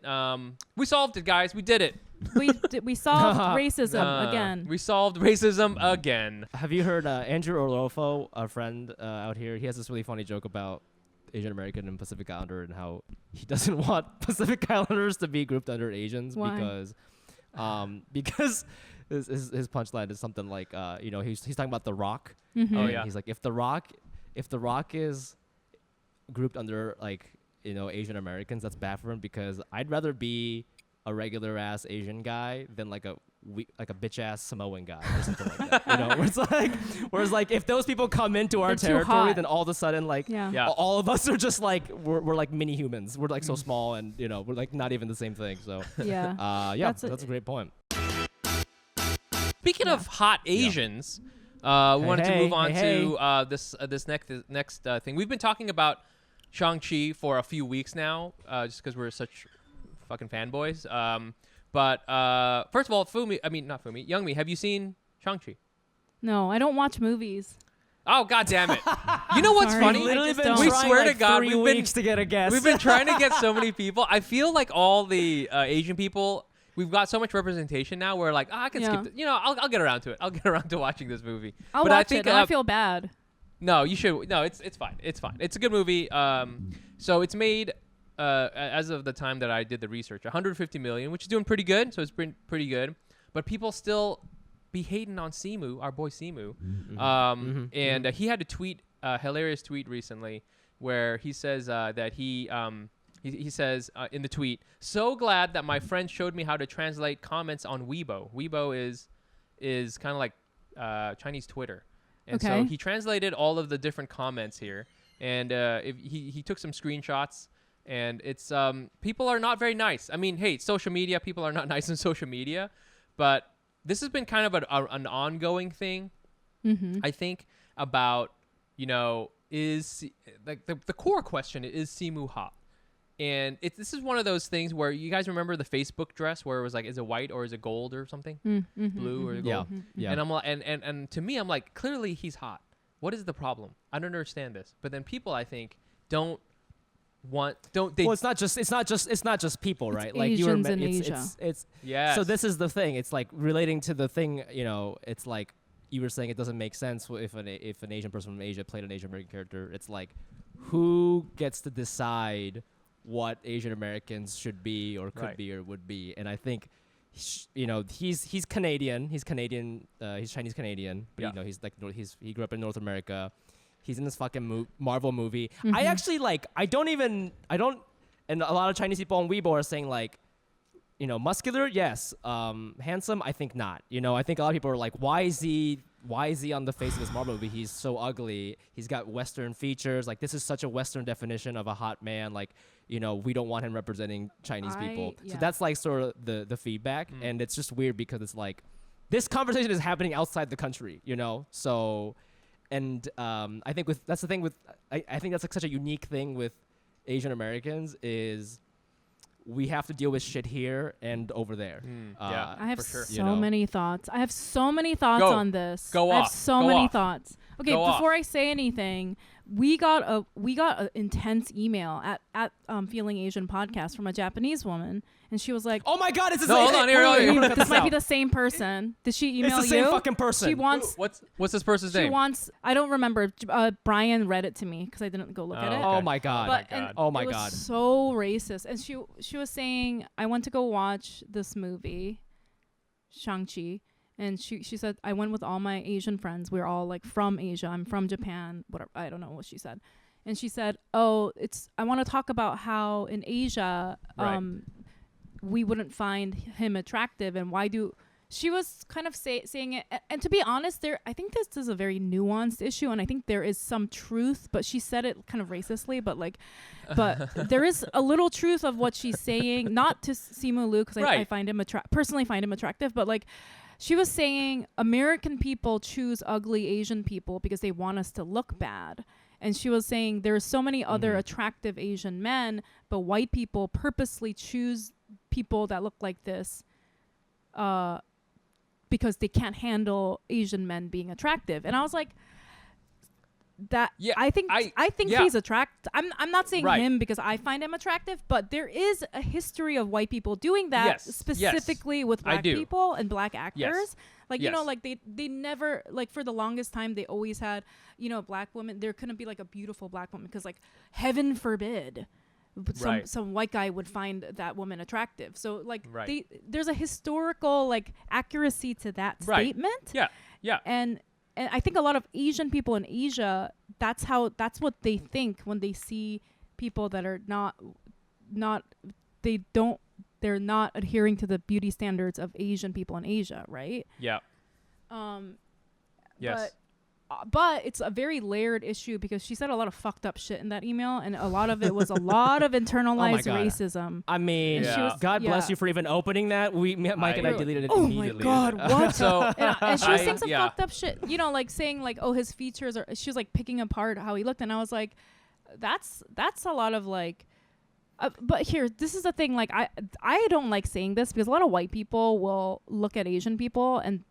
We solved it, guys. We did it. We solved racism again. We solved racism again. Have you heard Andrew Orlofo, our friend out here? He has this really funny joke about Asian American and Pacific Islander and how he doesn't want Pacific Islanders to be grouped under Asians. Why? Because his punchline is something like he's talking about The Rock. Mm-hmm. Oh, and yeah. He's like, if The Rock is grouped under Asian Americans, that's bad for him because I'd rather be a regular ass Asian guy than like a bitch ass Samoan guy or something like that. Whereas if those people come into our They're too territory, hot. then all of a sudden Yeah. all of us are just like we're like mini humans. We're like so small and we're like not even the same thing. So Yeah. that's a great point. Speaking of hot Asians, we wanted to move on hey. to this next thing. We've been talking about Shang-Chi for a few weeks now, just because we're such fucking fanboys. But first of all, YOUNGMI, have you seen Shang-Chi? No, I don't watch movies. Oh, God damn it. You know what's Sorry. funny? Literally been We trying swear to God, 3 weeks to get a guest. we've been trying to get so many people. I feel like all the Asian people, we've got so much representation now. We're like, I can skip it. I'll get around to it. I'll get around to watching this movie. I'll but watch I think, it. And I feel bad. No, you should. No, it's fine. It's fine. It's a good movie. So it's made as of the time that I did the research, 150 million, which is doing pretty good. So it's been pretty good. But people still be hating on Simu, our boy Simu. And he had a hilarious tweet recently where he says that he says in the tweet, "So glad that my friend showed me how to translate comments on Weibo." Weibo is kind of like Chinese Twitter. And so he translated all of the different comments here, and he took some screenshots, and it's people are not very nice. I mean, hey, it's social media. People are not nice on social media, but this has been kind of an ongoing thing. I think about is like the core question is Simu hot? And this is one of those things where you guys remember the Facebook dress where it was like, is it white or is it gold or something? Blue or gold? Yeah. And I'm like, and to me, I'm like, clearly he's hot. What is the problem? I don't understand this. But then people, I think, don't. Well, it's not just people, right? Like Asians in Asia. It's yes. So this is the thing. It's like relating to the thing. It's like you were saying. It doesn't make sense if an Asian person from Asia played an Asian American character. It's like, who gets to decide what Asian Americans should be or could be or would be? And I think, he's Canadian. He's Canadian. He's Chinese Canadian. But he's like he grew up in North America. He's in this fucking Marvel movie. I actually and a lot of Chinese people on Weibo are saying like, muscular, yes. Handsome, I think not. I think a lot of people are like, why is he on the face of this Marvel movie? He's so ugly. He's got Western features. Like, this is such a Western definition of a hot man. Like, we don't want him representing Chinese people. Yeah. So that's like sort of the feedback. And it's just weird because it's like, this conversation is happening outside the country, So, and I think that's the thing with, I think that's like such a unique thing with Asian Americans is we have to deal with shit here and over there. Yeah, I have for sure. so many thoughts. I have so many thoughts on this. Go I have off. so Go many off. thoughts. Okay, Go before I say anything, we got an intense email at Feeling Asian podcast from a Japanese woman, and she was like, Oh my God, it's the No, same. hold on, here. "This might be the same person." Did she email you? It's the same fucking person. She wants. What's this person's She name? wants. I don't remember. Brian read it to me because I didn't go look at it. Okay. Oh my God. But and Oh my it was God. so racist. And she was saying, I went to go watch this movie, Shang-Chi, and she said, I went with all my Asian friends. We're all like from Asia. I'm from Japan. Whatever. I don't know what she said. And she said, I want to talk about how in Asia, we wouldn't find him attractive, and why do she was kind of saying it, and to be honest, I think this is a very nuanced issue, and I think there is some truth, but she said it kind of racistly, but there is a little truth of what she's saying, not to Simu Liu, because I find him personally find him attractive, but like she was saying American people choose ugly Asian people because they want us to look bad. And she was saying there are so many other attractive Asian men, but white people purposely choose people that look like this because they can't handle Asian men being attractive. And I was like, I think he's attractive. I'm not saying him because I find him attractive, but there is a history of white people doing that specifically with black people and black actors. Like, you know, like they never, like for the longest time, they always had, you know, black women. There couldn't be like a beautiful black woman because, like, heaven forbid some white guy would find that woman attractive. So like there's a historical like accuracy to that statement. Yeah. And I think a lot of Asian people in Asia, that's what they think when they see people that are they're not adhering to the beauty standards of Asian people in Asia, right? Yeah. Yes. But it's a very layered issue because she said a lot of fucked up shit in that email, and a lot of it was a lot of internalized racism. I mean, God bless you for even opening that. Mike and I deleted it immediately. Oh my God, what? So, and she was saying some fucked up shit. You know, like saying like, oh, his features are. She was like picking apart how he looked, and I was like, that's a lot of like. But here, this is the thing. Like, I don't like saying this because a lot of white people will look at Asian people and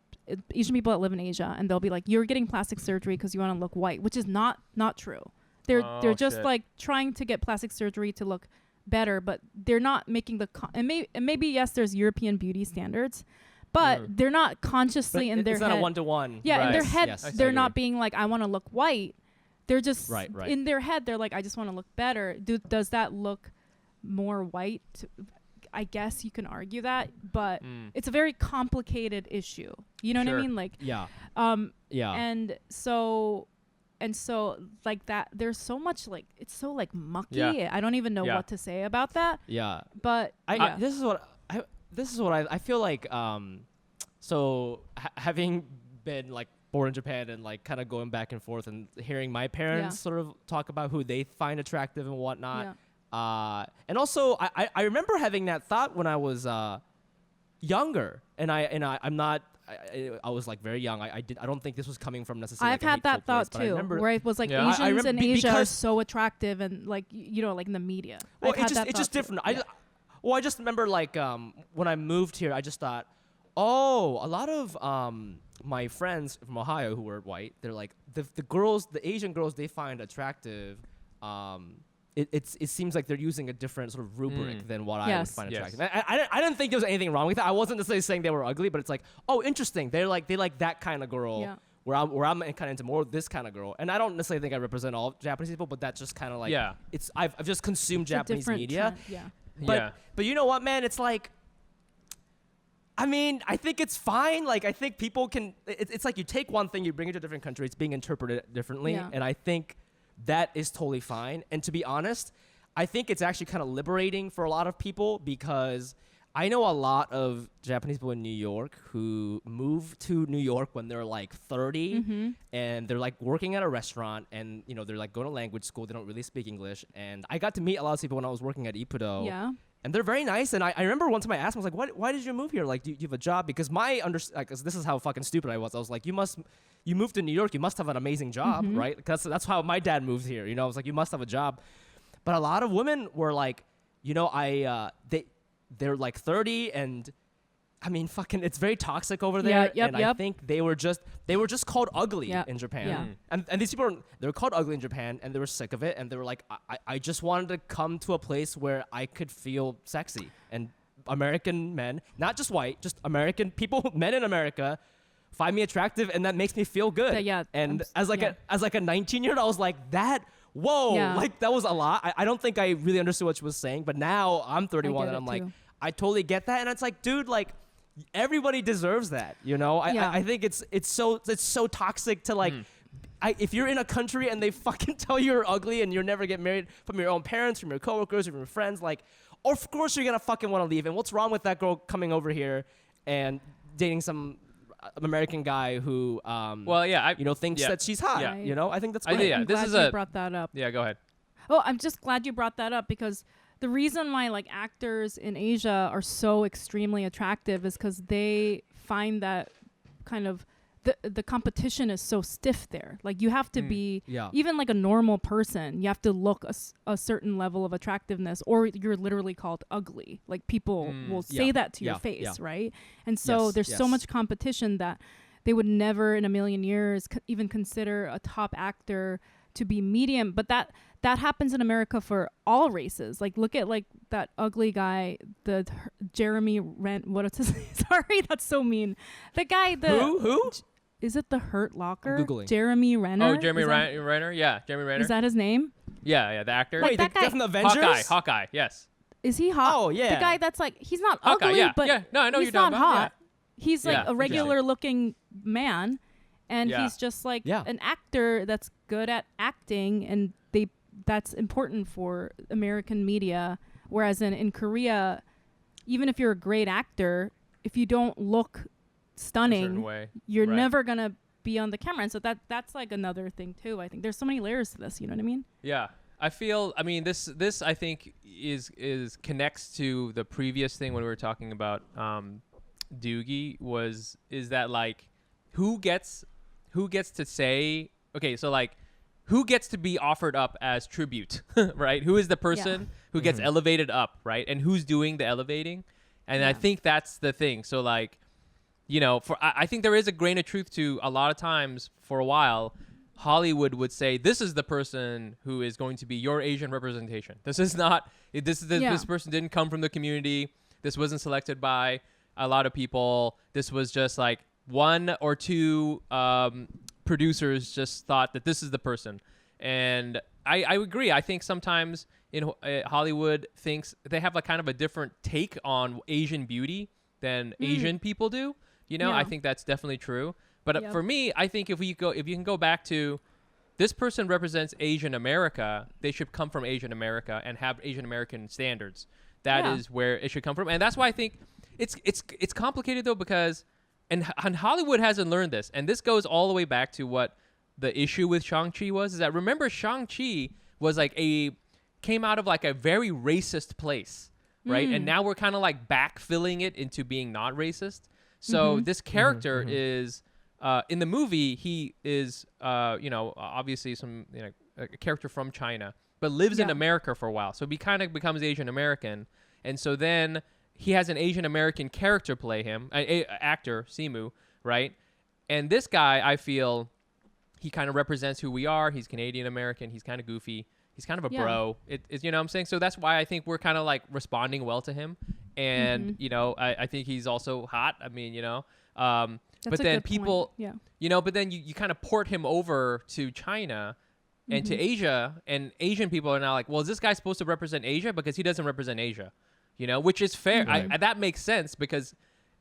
Asian people that live in Asia, and they'll be like, "You're getting plastic surgery because you want to look white," which is not true. They're just like trying to get plastic surgery to look better, but they're not making the and maybe yes, there's European beauty standards, but they're not consciously in their head. It's not a 1-to-1. Yeah, in their head, they're not being like, "I want to look white." They're just in their head. They're like, "I just want to look better." Does that look more white? I guess you can argue that, but it's a very complicated issue. You know what I mean? Like, and so like that, there's so much like, it's so like mucky. I don't even know what to say about that. Yeah. But this is what I feel like, so having been like born in Japan and like kind of going back and forth and hearing my parents sort of talk about who they find attractive and whatnot. And also I remember having that thought when I was younger, and I was like very young. I don't think this was coming from necessarily. I've had that thought too, where it was like Asians in Asia are so attractive, and like, you know, like in the media. Well, it's just different. I just remember like when I moved here, I just thought, oh, a lot of my friends from Ohio who were white, they're like the Asian girls they find attractive. It seems like they're using a different sort of rubric than what I would find attractive. I didn't think there was anything wrong with that. I wasn't necessarily saying they were ugly, but it's like, oh, interesting. They like that kind of girl. Yeah. Where I'm kind of into more of this kind of girl. And I don't necessarily think I represent all Japanese people, but that's just kind of like I've just consumed Japanese media. Trend. But you know what, man? It's like, I mean, I think it's fine. Like, I think people can. It's like you take one thing, you bring it to a different country. It's being interpreted differently, and I think that is totally fine. And to be honest, I think it's actually kind of liberating for a lot of people, because I know a lot of Japanese people in New York who move to New York when they're like 30 and they're like working at a restaurant, and you know, they're like going to language school. They don't really speak English. And I got to meet a lot of people when I was working at Ippudo. Yeah. And they're very nice. And I remember one time I asked them, I was like, why did you move here? Like, do you have a job? Because cause this is how fucking stupid I was. I was like, you moved to New York, you must have an amazing job, right? Because that's how my dad moved here. You know, I was like, you must have a job. But a lot of women were like, you know, they're like 30, and I mean, fucking, it's very toxic over there. I think they were just called ugly in Japan. And these people they were called ugly in Japan, and they were sick of it, and they were like, I just wanted to come to a place where I could feel sexy. And American men, not just white, just American people, men in America, find me attractive, and that makes me feel good. And as like a 19-year-old, I was like, whoa, like that was a lot. I don't think I really understood what she was saying, but now I'm 31 and I'm like, I totally get that. And it's like, dude, like, everybody deserves that, you know? I think it's so toxic to like, if you're in a country and they fucking tell you you're ugly and you'll never get married, from your own parents, from your coworkers, from your friends, like, of course you're gonna fucking want to leave. And what's wrong with that girl coming over here and dating some American guy who, thinks that she's hot? Yeah. You know, I think that's great. I'm glad you brought that up. Yeah, go ahead. Oh, I'm just glad you brought that up because the reason why like actors in Asia are so extremely attractive is because they find that kind of the competition is so stiff there. Like you have to be even like a normal person. You have to look a certain level of attractiveness, or you're literally called ugly. Like people will say that to your face, right? And so there's so much competition that they would never in a million years even consider a top actor to be medium. But that happens in America for all races. Like look at like that ugly guy, Jeremy Rent. What is his name? Sorry, that's so mean. The guy, who? Is it the Hurt Locker? I'm Googling. Jeremy Renner? Oh, Jeremy Renner? Yeah, Jeremy Renner. Is that his name? Yeah, the actor. Wait, that the guy guy from the Avengers? Hawkeye, yes. Is he hot? Oh, yeah. The guy that's like, he's not Hawkeye, ugly, yeah. but No, I know he's you're talking not about, hot. He's like a regular looking man, and he's just like an actor that's good at acting, and that's important for American media. Whereas in Korea, even if you're a great actor, if you don't look stunning, you're never gonna be on the camera. And so that's like another thing too. I think there's so many layers to this, you know what I mean? Yeah. I mean this I think is connects to the previous thing when we were talking about Doogie is that like who gets to say, okay, so like who gets to be offered up as tribute, right? Who is the person who gets elevated up, right? And who's doing the elevating? And I think that's the thing. So like, you know, I think there is a grain of truth to a lot of times for a while, Hollywood would say, this is the person who is going to be your Asian representation. This is not, this person didn't come from the community. This wasn't selected by a lot of people. This was just like one or two producers just thought that this is the person. And I agree. I think sometimes in Hollywood thinks they have like kind of a different take on Asian beauty than Asian people do. You know, I think that's definitely true. But for me, I think if you can go back to this person represents Asian America, they should come from Asian America and have Asian American standards. That is where it should come from. And that's why I think it's complicated though, because and Hollywood hasn't learned this. And this goes all the way back to what the issue with Shang-Chi was, is that remember Shang-Chi was like came out of like a very racist place, right? And now we're kind of like backfilling it into being not racist. So this character is in the movie, he is obviously a character from China, but lives in America for a while. So he kind of becomes Asian American, and so then he has an Asian American character play him, actor Simu, right? And this guy, I feel, he kind of represents who we are. He's Canadian American. He's kind of goofy. He's kind of a bro. It's you know what I'm saying? So that's why I think we're kind of like responding well to him. And, you know, I think he's also hot. I mean, you know, but then people, but then you kind of port him over to China and to Asia, and Asian people are now like, well, is this guy supposed to represent Asia? Because he doesn't represent Asia, you know, which is fair. Right. That makes sense because,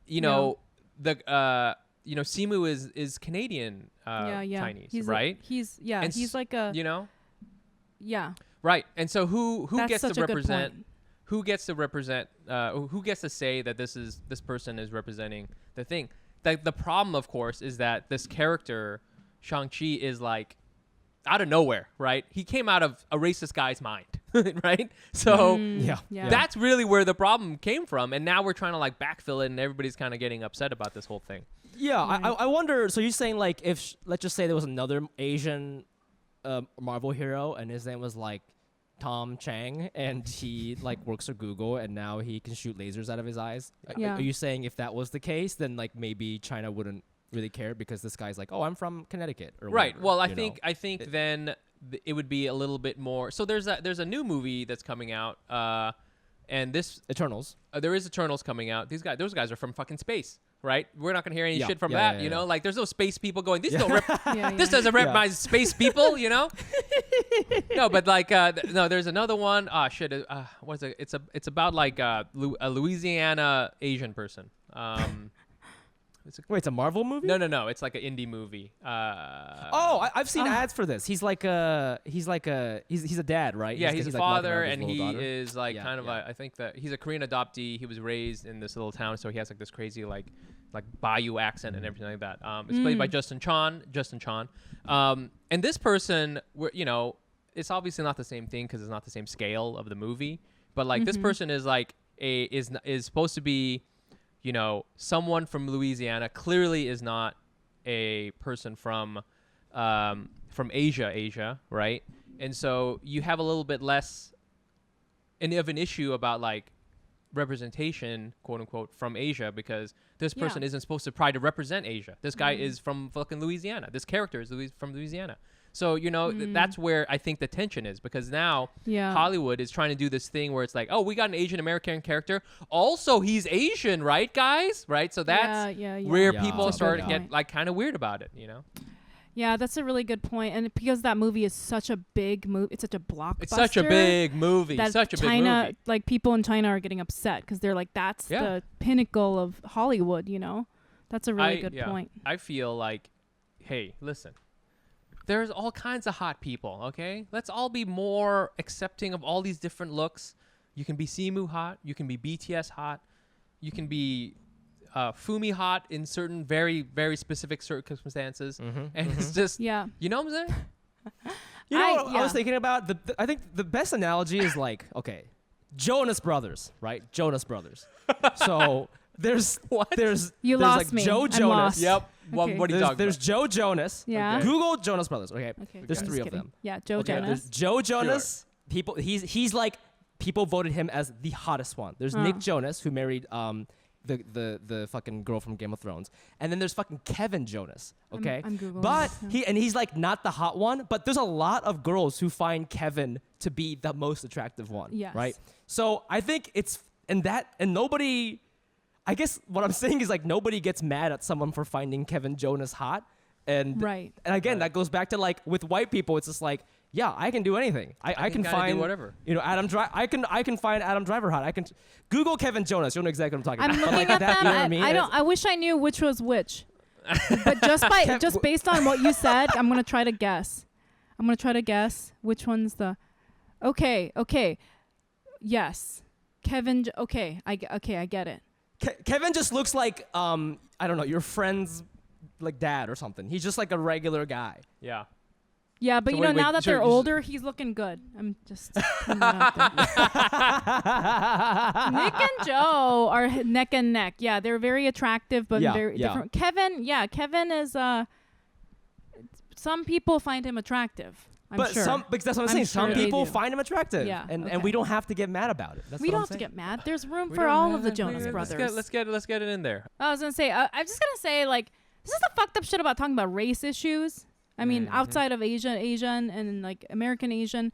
you know, Simu is Canadian Chinese, right? He's like a, you know, right. And so who That's gets to such a good represent? point. Who gets to represent? Who gets to say that this person is representing the thing? The problem, of course, is that this character Shang-Chi is like out of nowhere, right? He came out of a racist guy's mind, right? So that's really where the problem came from, and now we're trying to like backfill it, and everybody's kind of getting upset about this whole thing. Yeah, I wonder. So you're saying like if let's just say there was another Asian Marvel hero, and his name was like Tom Chang, and he like works for Google, and now he can shoot lasers out of his eyes. Are you saying if that was the case, then like maybe China wouldn't really care because this guy's like, oh, I'm from Connecticut, or right? Whatever, well, I think then it would be a little bit more. So there's a new movie that's coming out, and this Eternals. There is Eternals coming out. Those guys are from fucking space. Right, we're not gonna hear any shit from that, you know. Like, there's no space people going. These don't rep. This doesn't rep my space people, you know. No, but like, no, there's another one. Shit. What is it? It's about like a Louisiana Asian person. Wait, it's a Marvel movie? No. It's like an indie movie. I've seen ads for this. He's a dad, right? Yeah, he's a father, and he daughter. is like kind of I think that he's a Korean adoptee. He was raised in this little town, so he has like this crazy like Bayou accent and everything like that. It's played by Justin Chan. And this person, it's obviously not the same thing because it's not the same scale of the movie. But like this person is like is supposed to be, someone from Louisiana. Clearly is not a person from Asia, right? And so you have a little bit less of an issue about like representation, quote unquote, from Asia, because this person isn't supposed to try to represent Asia. This guy is from fucking Louisiana. This character is from Louisiana. So, that's where I think the tension is, because now Hollywood is trying to do this thing where it's like, oh, we got an Asian American character. Also, he's Asian, right, guys? Right? So that's where people start to get like kind of weird about it, Yeah, that's a really good point. And because that movie is such a big movie, it's such a blockbuster. It's such a big movie. China, like people in China are getting upset because they're like, that's the pinnacle of Hollywood, That's a really good point. I feel like, hey, listen, there's all kinds of hot people, okay? Let's all be more accepting of all these different looks. You can be Simu hot. You can be BTS hot. You can be Fumi hot in certain very, very specific circumstances. And it's just, you know what I'm saying? You know what I was thinking about? I think the best analogy is like, okay, Jonas Brothers, right? Jonas Brothers. So there's you there's lost like me. Joe I'm Jonas. lost. Yep. Okay. What are you talking There's about? Joe Jonas. Yeah. Google Jonas Brothers. Okay. There's I'm three just of them. kidding. Yeah, Joe Okay, Jonas. there's Joe Jonas. People. He's like, people voted him as the hottest one. There's Nick Jonas, who married the fucking girl from Game of Thrones, and then there's fucking Kevin Jonas. Okay. I'm Googling but this, he's like not the hot one, but there's a lot of girls who find Kevin to be the most attractive one. Yes. Right. So I think it's and nobody. I guess what I'm saying is like nobody gets mad at someone for finding Kevin Jonas hot, and again that goes back to like with white people, it's just like, yeah, I can do anything. I can find whatever. I can find Adam Driver hot. I can Google Kevin Jonas. You'll know exactly what I'm talking I'm about. looking at that, them. you know what I mean? I wish I knew which was which. But just based on what you said, I'm gonna try to guess. Which one's the. Okay. Yes, Kevin. I get it. Kevin just looks like I don't know, your friend's like dad or something. He's just like a regular guy. Yeah. Yeah, but So now that they're you older, he's looking good. I'm just putting that out there. Nick and Joe are neck and neck. Yeah, they're very attractive, but very different. Kevin is some people find him attractive. I'm sure. Because that's what I'm saying. Some people do. find him attractive. Yeah, and we don't have to get mad about it. That's we what don't I'm have to saying. get mad. There's room for all of the Jonas Brothers. Let's get it in there. I was gonna say, I'm just gonna say, like, this is the fucked up shit about talking about race issues. I mean, outside of Asian and like American Asian,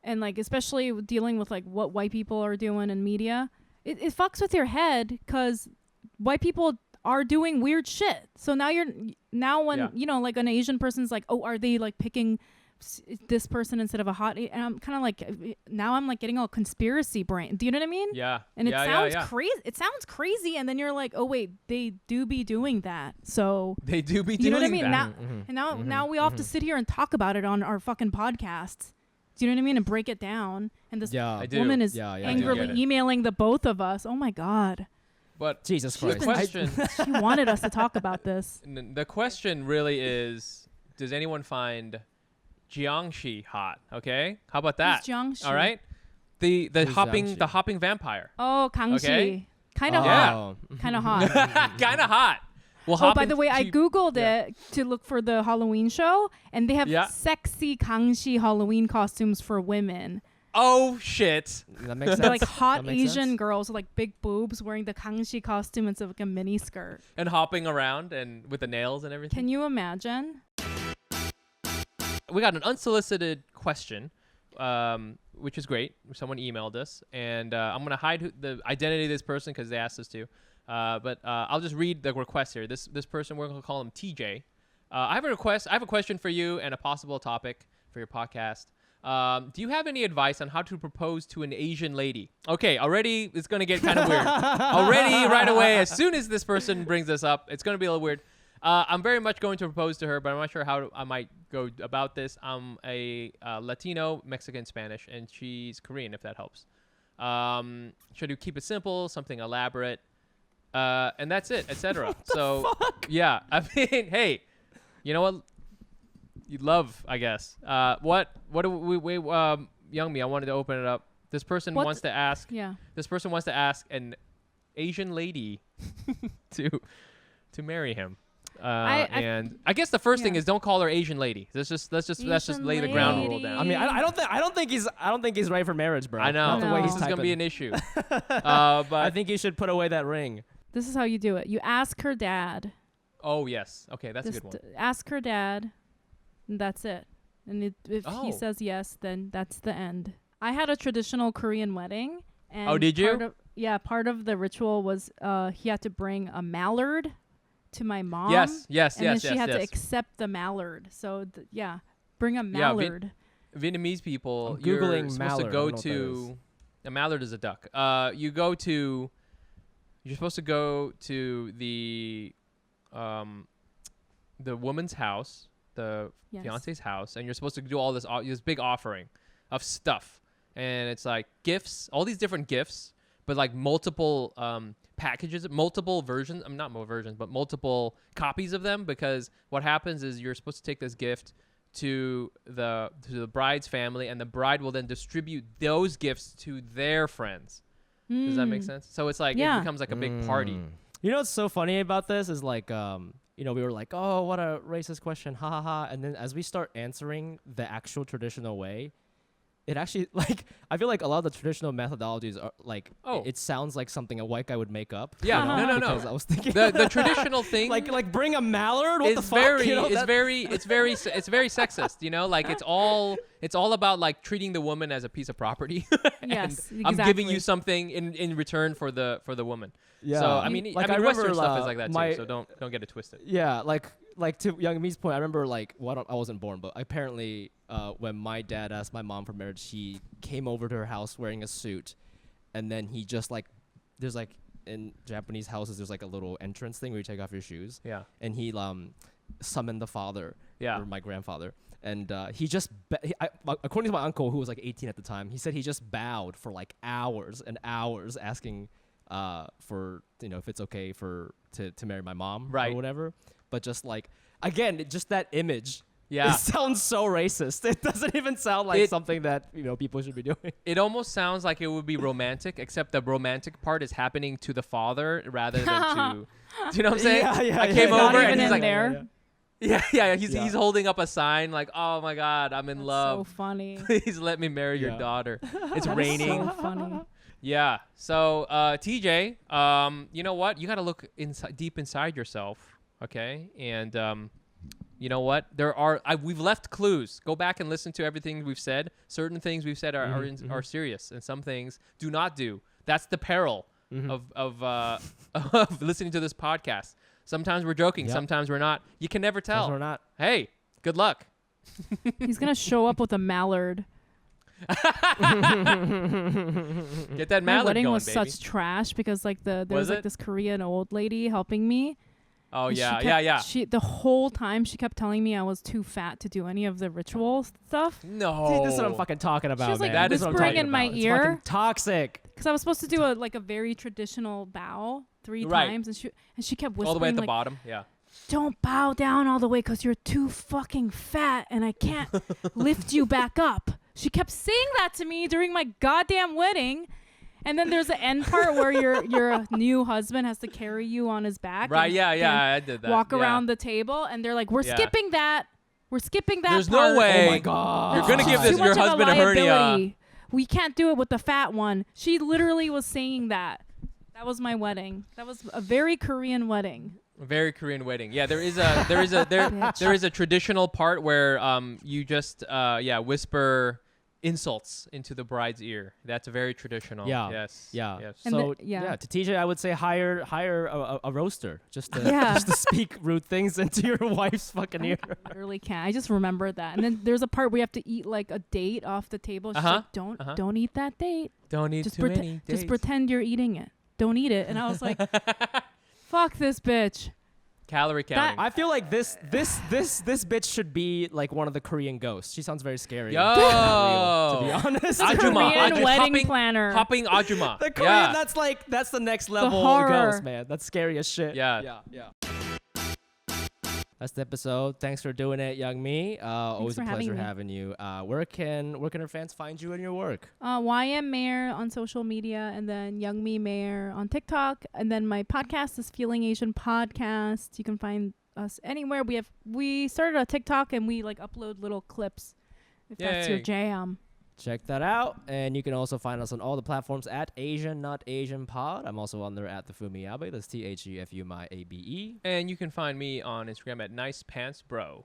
and like especially dealing with like what white people are doing in media, it fucks with your head because white people are doing weird shit. So when like an Asian person's like, oh, are they like picking this person instead of a hot, and I'm kind of like, now I'm like getting all conspiracy brain. Do you know what I mean? Yeah. And it sounds crazy. It sounds crazy, and then you're like, oh wait, they do be doing that. So they do be doing that. You know what I mean? Now we all have to sit here and talk about it on our fucking podcasts. Do you know what I mean? And break it down. And this woman is angrily emailing the both of us. Oh my god. But Jesus Christ. The question she wanted us to talk about this. The question really is, does anyone find Shang-Chi hot? Okay, how about that? Who's Shang-Chi? All right, the hopping vampire. Oh, Kang-Chi. Okay. Kind of hot. Kind of hot. Kind of hot. Well, by the way, I googled it to look for the Halloween show, and they have sexy Kang-Chi Halloween costumes for women. Oh shit! That makes sense. They're like hot Asian girls with like big boobs wearing the Kang-Chi costume instead of like a mini skirt and hopping around and with the nails and everything. Can you imagine? We got an unsolicited question, which is great. Someone emailed us, and I'm going to hide the identity of this person because they asked us to. But I'll just read the request here. This person, we're going to call him TJ. I have a request. I have a question for you and a possible topic for your podcast. Do you have any advice on how to propose to an Asian lady? Okay, already it's going to get kind of weird. Already, right away, as soon as this person brings this up, it's going to be a little weird. I'm very much going to propose to her, but I'm not sure how I might go about this. I'm a Latino, Mexican, Spanish, and she's Korean, if that helps. Should you keep it simple, something elaborate, and that's it, etc. So, yeah, I mean, hey, you know what? You love, I guess. What do we YOUNGMI, I wanted to open it up. This person wants to ask. Yeah. This person wants to ask an Asian lady to marry him. And I guess the first thing is don't call her Asian lady. Let's just lay the ground rule down. I mean, I don't think he's ready for marriage, bro. I know. The way this he's is gonna be an issue. But I think you should put away that ring. This is how you do it. You ask her dad. Oh yes. Okay, that's a good one. Ask her dad. And that's it. And if he says yes, then that's the end. I had a traditional Korean wedding. And did you? Part of the ritual was he had to bring a mallard to my mom. Yes. And then she had to accept the mallard. So, bring a mallard. Vietnamese people, I'm Googling you're supposed mallard. to go to... A mallard is a duck. You're supposed to go to the woman's house, the fiance's house, and you're supposed to do all this big offering of stuff. And it's like gifts, all these different gifts, but like multiple packages, multiple versions. Not more versions, but multiple copies of them. Because what happens is you're supposed to take this gift to the bride's family, and the bride will then distribute those gifts to their friends. Does that make sense? So it's like it becomes like a big party. You know what's so funny about this is like we were like, oh, what a racist question, ha ha ha, and then as we start answering the actual traditional way, it actually, like, I feel like a lot of the traditional methodologies are like, it sounds like something a white guy would make up. Yeah, no. Because I was thinking the traditional thing, like bring a mallard. What the fuck? It's very sexist. You know, like it's all about like treating the woman as a piece of property. Yes, exactly. I'm giving you something in return for the woman. Yeah. So I mean, like, Western stuff is like that too. So don't get it twisted. Yeah, like to YOUNGMI's point, I remember like I wasn't born, but apparently when my dad asked my mom for marriage, he came over to her house wearing a suit, and then he just like there's like in Japanese houses there's like a little entrance thing where you take off your shoes. Yeah. And he summoned the father. Yeah. Or my grandfather. And he just, according to my uncle, who was like 18 at the time, he said he just bowed for like hours and hours asking for, if it's okay to marry my mom or whatever. But just like, again, just that image. Yeah. It sounds so racist. It doesn't even sound like something that, people should be doing. It almost sounds like it would be romantic, except the romantic part is happening to the father rather than to, do you know what I'm saying? Yeah, I came over and he's like, there. Yeah. He's holding up a sign like, oh my God, I'm in love. So funny. Please let me marry your daughter. It's raining. So funny. Yeah. So TJ, you know what? You got to look deep inside yourself, okay? And you know what? We've left clues. Go back and listen to everything we've said. Certain things we've said are serious, and some things do not do. That's the peril of listening to this podcast. Sometimes we're joking. Yep. Sometimes we're not. You can never tell. Sometimes we're not. Hey, good luck. He's going to show up with a mallard. Get that mallard My wedding going, was baby. such trash because like there was like this Korean old lady helping me. Oh yeah. The whole time she kept telling me I was too fat to do any of the ritual stuff. No. See, this is what I'm fucking talking about. She was like man. whispering in my ear. It's fucking toxic. Because I was supposed to do a very traditional bow 3 times, and she kept whispering all the way at the like, bottom. Yeah. Don't bow down all the way because you're too fucking fat and I can't lift you back up. She kept saying that to me during my goddamn wedding. And then there's the end part where your new husband has to carry you on his back. Right, I did that. Walk around the table, and they're like, we're skipping that. We're skipping that There's part. no way. Oh, my God. You're going to give your husband a hernia. We can't do it with the fat one. She literally was saying that. That was my wedding. That was a very Korean wedding. A very Korean wedding. Yeah, there is a traditional part where you just whisper insults into the bride's ear. That's very traditional. Yeah. Yes. Yeah. Yes. And So yeah. to TJ, I would say hire a roaster just to Yeah. just to speak rude things into your wife's fucking ear. I literally can't. I just remembered that. And then there's a part where you have to eat like a date off the table. She's like, don't eat that date. Don't eat too many dates. Just pretend you're eating it. Don't eat it. And I was like, fuck this bitch. Calorie counting. I feel like this bitch should be like one of the Korean ghosts. She sounds very scary. Yo. To be honest. Ajuma. Korean wedding planner. Hopping Ajuma. The Korean, Yeah. that's the next level horror. ghost, man. That's scary as shit. Yeah. That's the episode. Thanks for doing it, YOUNGMI. Always a for having pleasure me. having you. Where can our fans find you and your work? YM on social media, and then YOUNGMI Mayer on TikTok, and then my podcast is Feeling Asian Podcast. You can find us anywhere. We started a TikTok and we like upload little clips if that's your Yay. jam. Check that out. And you can also find us on all the platforms at Asian Not Asian Pod. I'm also on there at the Fumi Abe. That's THEFUMIABE. And you can find me on Instagram at Nice Pants Bro.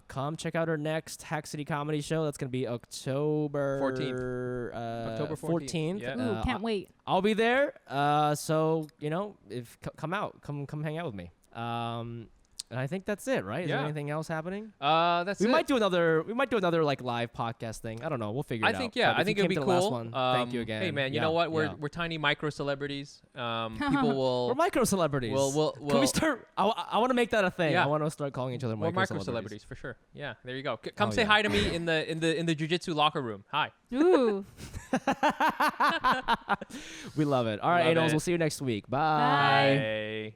Come check out our next Hack City Comedy Show. That's gonna be October 14th. October 14th. Yeah. Ooh, can't wait. I'll be there. So if come out, come hang out with me. And I think that's it, right? Is there Yeah. anything else happening? That's We it. might do another like live podcast thing. I don't know. We'll figure it out. I think But if I think you it'll came be to the last cool. one, thank you again. Hey man, you Yeah, know what? We're yeah. tiny micro celebrities. People will. We're micro celebrities. Can we start? I want to make that a thing. Yeah. I want to start calling each other We're micro micro celebrities. celebrities for sure. Yeah, there you go. Come Oh, say yeah. hi to me in the jiu-jitsu locker room. Hi. Ooh. We love it. All right, Love Anos, it. we'll see you next week. Bye. Bye.